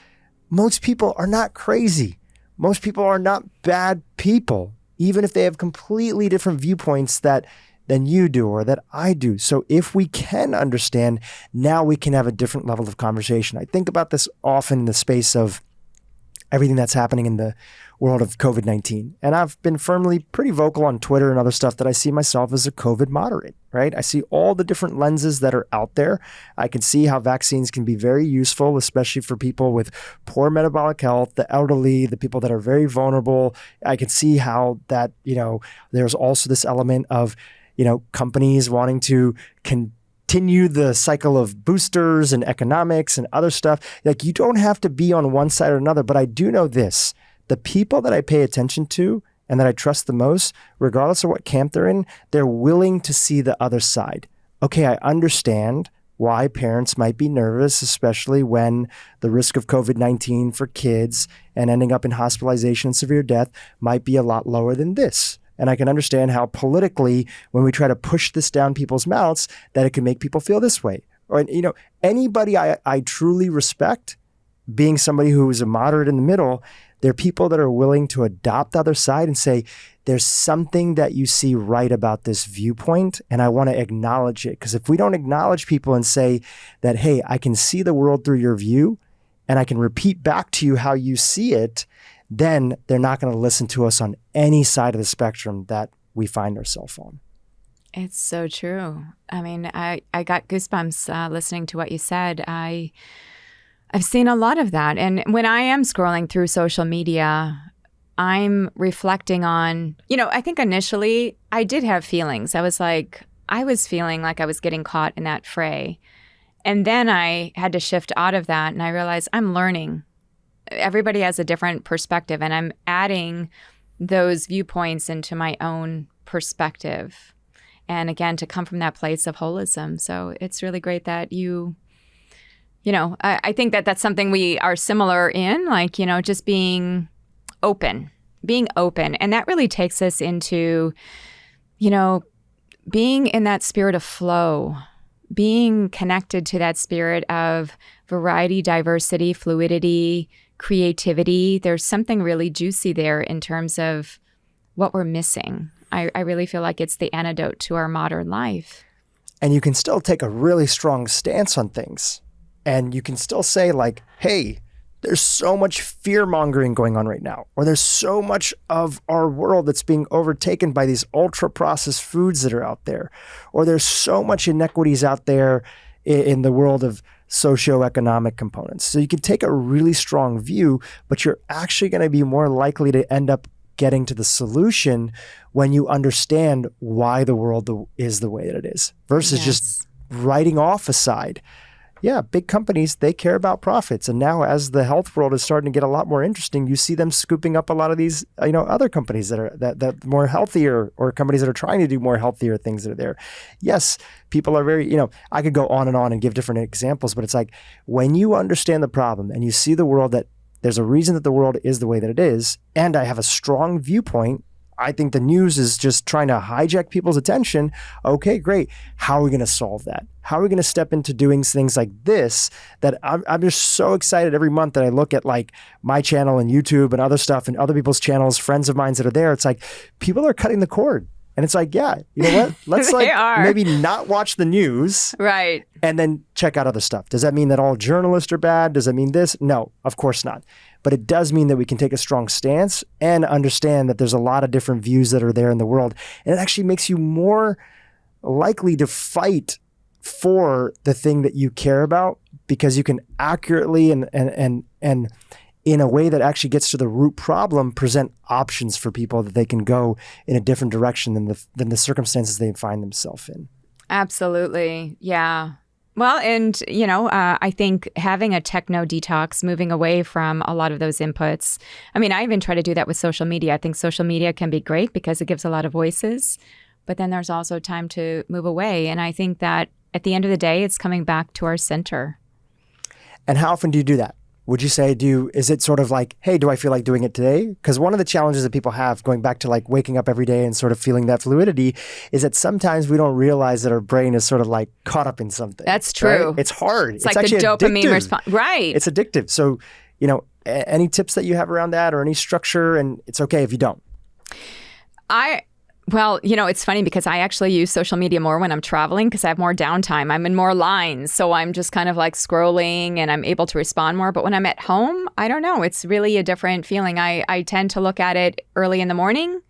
most people are not crazy. Most people are not bad people, even if they have completely different viewpoints than you do or that I do. So if we can understand, now we can have a different level of conversation. I think about this often in the space of everything that's happening in the world of COVID-19. And I've been firmly pretty vocal on Twitter and other stuff that I see myself as a COVID moderate, right? I see all the different lenses that are out there. I can see how vaccines can be very useful, especially for people with poor metabolic health, the elderly, the people that are very vulnerable. I can see how that, there's also this element of, companies wanting to continue the cycle of boosters and economics and other stuff. Like, you don't have to be on one side or another, but I do know this. The people that I pay attention to and that I trust the most, regardless of what camp they're in, they're willing to see the other side. Okay, I understand why parents might be nervous, especially when the risk of COVID-19 for kids and ending up in hospitalization and severe death might be a lot lower than this. And I can understand how politically, when we try to push this down people's mouths, that it can make people feel this way. Or, anybody I truly respect, being somebody who is a moderate in the middle, they're people that are willing to adopt the other side and say, there's something that you see right about this viewpoint, and I want to acknowledge it. Because if we don't acknowledge people and say that, hey, I can see the world through your view, and I can repeat back to you how you see it, then they're not going to listen to us on any side of the spectrum that we find ourselves on. It's so true. I mean, I got goosebumps listening to what you said. I've seen a lot of that. And when I am scrolling through social media, I'm reflecting on, I think initially I did have feelings. I was feeling like I was getting caught in that fray. And then I had to shift out of that. And I realized I'm learning. Everybody has a different perspective. And I'm adding those viewpoints into my own perspective. And again, to come from that place of holism. So it's really great that I think that that's something we are similar in, just being open. And that really takes us into, being in that spirit of flow, being connected to that spirit of variety, diversity, fluidity, creativity. There's something really juicy there in terms of what we're missing. I really feel like it's the antidote to our modern life. And you can still take a really strong stance on things. And you can still say hey, there's so much fear-mongering going on right now, or there's so much of our world that's being overtaken by these ultra-processed foods that are out there, or there's so much inequities out there in the world of socioeconomic components. So you can take a really strong view, but you're actually going to be more likely to end up getting to the solution when you understand why the world is the way that it is, versus just writing off a side. Yeah, big companies, they care about profits. And now as the health world is starting to get a lot more interesting, you see them scooping up a lot of these, other companies that are that more healthier, or companies that are trying to do more healthier things that are there. Yes, people are very, I could go on and give different examples, but it's like when you understand the problem and you see the world, that there's a reason that the world is the way that it is, and I have a strong viewpoint. I think the news is just trying to hijack people's attention. Okay, great. How are we going to solve that? How are we going to step into doing things like this? That I'm just so excited every month that I look at my channel and YouTube and other stuff and other people's channels, friends of mine that are there. It's like people are cutting the cord. And it's like, yeah, you know what? Let's maybe not watch the news. Right. And then check out other stuff. Does that mean that all journalists are bad? Does that mean this? No, of course not. But it does mean that we can take a strong stance and understand that there's a lot of different views that are there in the world. And it actually makes you more likely to fight for the thing that you care about, because you can accurately and in a way that actually gets to the root problem, present options for people that they can go in a different direction than the circumstances they find themselves in. Absolutely. Yeah. Well, and, I think having a techno detox, moving away from a lot of those inputs. I mean, I even try to do that with social media. I think social media can be great because it gives a lot of voices, but then there's also time to move away. And I think that at the end of the day, it's coming back to our center. And how often do you do that? Would you say, is it sort of like, hey, do I feel like doing it today? Because one of the challenges that people have going back to like waking up every day and sort of feeling that fluidity is that sometimes we don't realize that our brain is sort of like caught up in something. That's true. Right? It's hard. It's like the dopamine response. Right. It's addictive. So, any tips that you have around that or any structure? And it's okay if you don't. Well, it's funny because I actually use social media more when I'm traveling because I have more downtime. I'm in more lines. So I'm just kind of like scrolling and I'm able to respond more. But when I'm at home, I don't know. It's really a different feeling. I tend to look at it early in the morning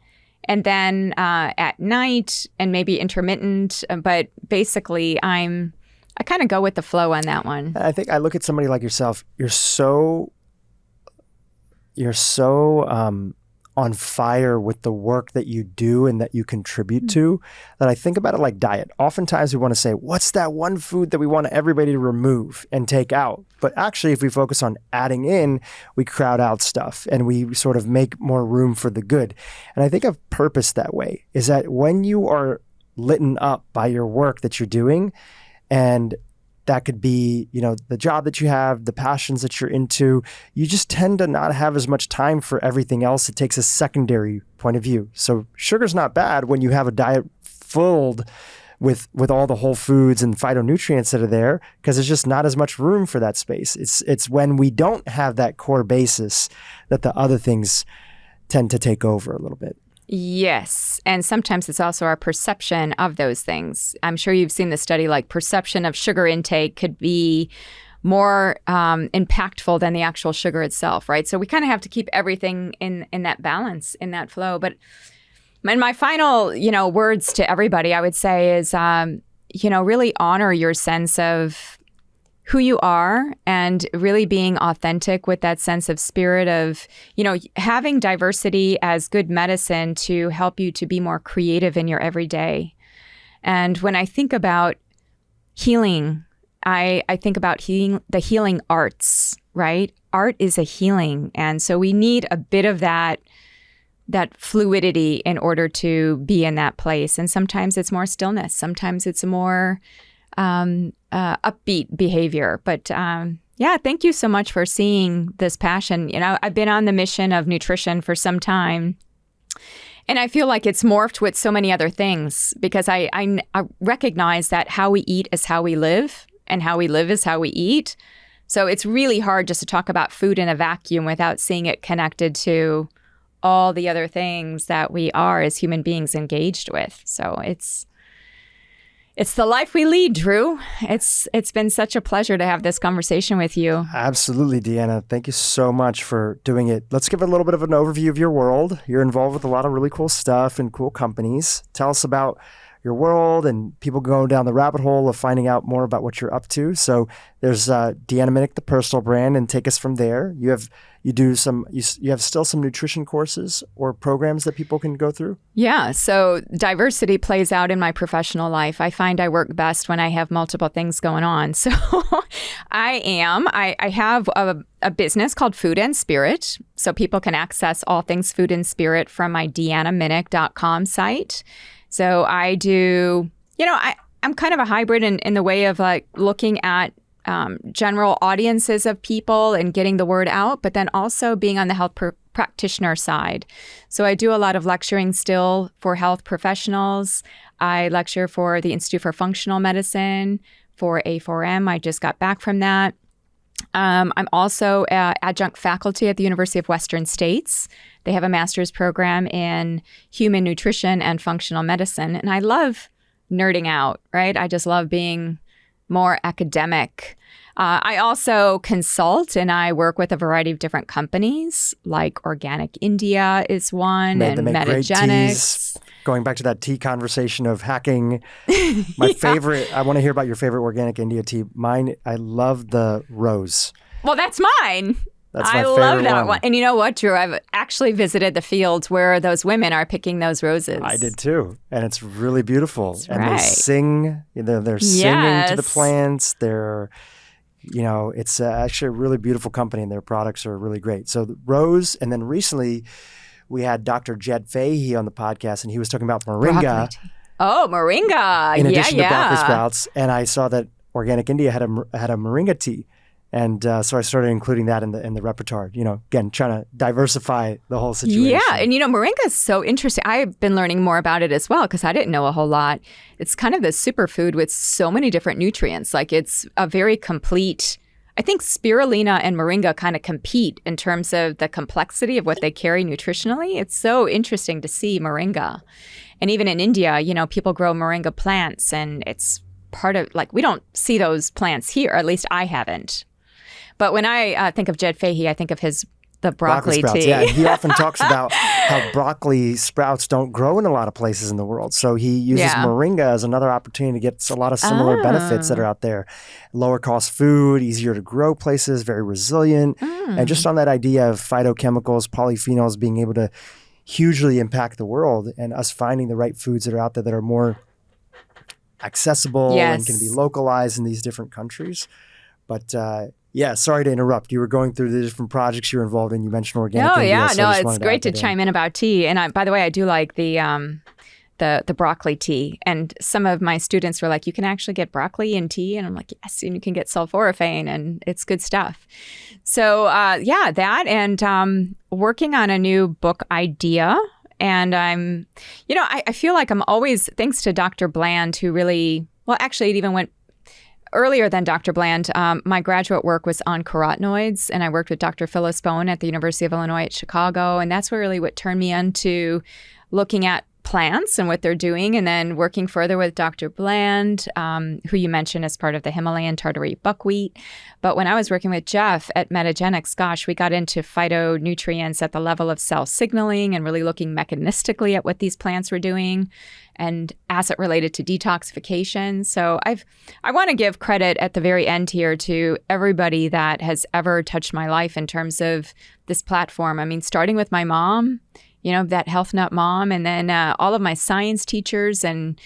and then at night and maybe intermittent. But basically, I kind of go with the flow on that one. I think I look at somebody like yourself. You're so on fire with the work that you do and that you contribute to, that I think about it like diet. Oftentimes we want to say, what's that one food that we want everybody to remove and take out? But actually, if we focus on adding in, we crowd out stuff and we sort of make more room for the good. And I think of purpose that way, is that when you are litten up by your work that you're doing, and that could be, the job that you have, the passions that you're into. You just tend to not have as much time for everything else. It takes a secondary point of view. So sugar's not bad when you have a diet filled with all the whole foods and phytonutrients that are there, because there's just not as much room for that space. It's when we don't have that core basis that the other things tend to take over a little bit. Yes. And sometimes it's also our perception of those things. I'm sure you've seen the study, like perception of sugar intake could be more impactful than the actual sugar itself, right? So we kind of have to keep everything in that balance, in that flow. But my final, words to everybody, I would say is, really honor your sense of who you are and really being authentic with that sense of spirit of, having diversity as good medicine to help you to be more creative in your everyday. And when I think about healing, I think about the healing arts, right? Art is a healing. And so we need a bit of that fluidity in order to be in that place. And sometimes it's more stillness. Sometimes it's more upbeat behavior. But thank you so much for seeing this passion. I've been on the mission of nutrition for some time, and I feel like it's morphed with so many other things because I recognize that how we eat is how we live, and how we live is how we eat. So it's really hard just to talk about food in a vacuum without seeing it connected to all the other things that we are as human beings engaged with. So it's the life we lead, Drew. It's been such a pleasure to have this conversation with you. Absolutely, Deanna. Thank you so much for doing it. Let's give a little bit of an overview of your world. You're involved with a lot of really cool stuff and cool companies. Tell us about your world, and people go down the rabbit hole of finding out more about what you're up to. So there's Deanna Minich, the personal brand, and take us from there. You have still some nutrition courses or programs that people can go through? Yeah. So diversity plays out in my professional life. I find I work best when I have multiple things going on. So I have a business called Food and Spirit. So people can access all things food and spirit from my deannaminich.com site. So I do, I'm kind of a hybrid in the way of like looking at general audiences of people and getting the word out, but then also being on the health practitioner side. So I do a lot of lecturing still for health professionals. I lecture for the Institute for Functional Medicine, for A4M. I just got back from that. I'm also adjunct faculty at the University of Western States. They have a master's program in human nutrition and functional medicine. And I love nerding out, right? I just love being more academic. I also consult and I work with a variety of different companies, like Organic India is one, and Metagenics. Going back to that tea conversation of hacking, my favorite, I want to hear about your favorite Organic India tea. Mine, I love the rose. Well, that's mine. That's my I favorite love that one. And you know what, Drew? I've actually visited the fields where those women are picking those roses. I did too. And it's really beautiful. That's and right. they sing, they're singing to the plants. They're, it's actually a really beautiful company and their products are really great. So Rose, and then recently we had Dr. Jed Fahey on the podcast and he was talking about moringa. Oh, moringa. In addition to broccoli sprouts. And I saw that Organic India had a moringa tea. And so I started including that in the repertoire, again, trying to diversify the whole situation. Yeah. And, moringa is so interesting. I've been learning more about it as well because I didn't know a whole lot. It's kind of the superfood with so many different nutrients. Like it's a very complete, I think spirulina and moringa kind of compete in terms of the complexity of what they carry nutritionally. It's so interesting to see moringa. And even in India, people grow moringa plants and it's part of, we don't see those plants here. At least I haven't. But when I think of Jed Fahey, I think of the broccoli sprouts, tea. Yeah, he often talks about how broccoli sprouts don't grow in a lot of places in the world. So he uses moringa as another opportunity to get a lot of similar benefits that are out there. Lower cost food, easier to grow places, very resilient. And just on that idea of phytochemicals, polyphenols being able to hugely impact the world and us finding the right foods that are out there that are more accessible and can be localized in these different countries. But yeah, sorry to interrupt. You were going through the different projects you were involved in. You mentioned Organic India. It's great to chime in about tea. And by the way, I do like the broccoli tea. And some of my students were like, you can actually get broccoli in tea. And I'm like, yes, and you can get sulforaphane and it's good stuff. So that and working on a new book idea. And I'm, I feel like I'm always, thanks to Dr. Bland, who really, well, actually it even went earlier than Dr. Bland. My graduate work was on carotenoids, and I worked with Dr. Phyllis Bowen at the University of Illinois at Chicago. And that's really what turned me into looking at plants and what they're doing, and then working further with Dr. Bland, who you mentioned as part of the Himalayan Tartary buckwheat. But when I was working with Jeff at Metagenics, gosh, we got into phytonutrients at the level of cell signaling and really looking mechanistically at what these plants were doing and as it related to detoxification. So I want to give credit at the very end here to everybody that has ever touched my life in terms of this platform. I mean, starting with my mom, that health nut mom, and then all of my science teachers and,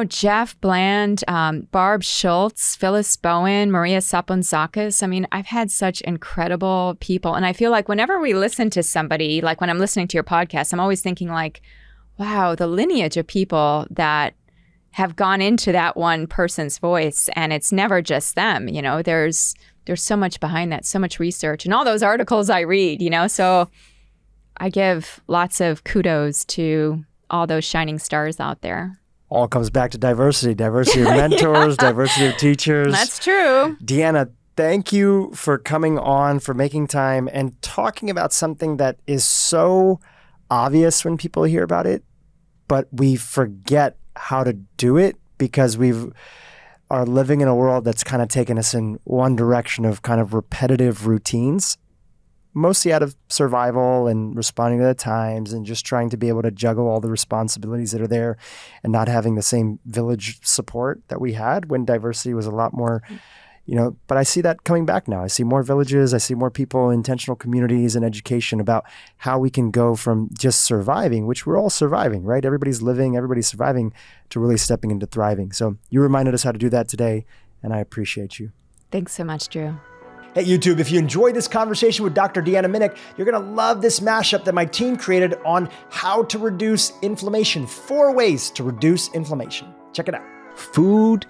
Jeff Bland, Barb Schultz, Phyllis Bowen, Maria Saponzakis. I mean, I've had such incredible people. And I feel like whenever we listen to somebody, like when I'm listening to your podcast, I'm always thinking like, wow, the lineage of people that have gone into that one person's voice, and it's never just them. There's so much behind that, so much research and all those articles I read, so I give lots of kudos to all those shining stars out there. All comes back to diversity of mentors, diversity of teachers. That's true. Deanna, thank you for coming on, for making time and talking about something that is so obvious when people hear about it, but we forget how to do it because are living in a world that's kind of taken us in one direction of kind of repetitive routines, mostly out of survival and responding to the times and just trying to be able to juggle all the responsibilities that are there and not having the same village support that we had when diversity was a lot more, but I see that coming back now. I see more villages, I see more people, intentional communities and education about how we can go from just surviving, which we're all surviving, right? Everybody's living, everybody's surviving, to really stepping into thriving. So you reminded us how to do that today, and I appreciate you. Thanks so much, Drew. Hey, YouTube, if you enjoyed this conversation with Dr. Deanna Minich, you're going to love this mashup that my team created on how to reduce inflammation. 4 ways to reduce inflammation. Check it out. Food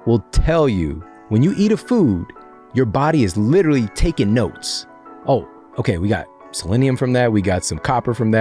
will tell you when you eat a food, your body is literally taking notes. Oh, okay, we got selenium from that. We got some copper from that.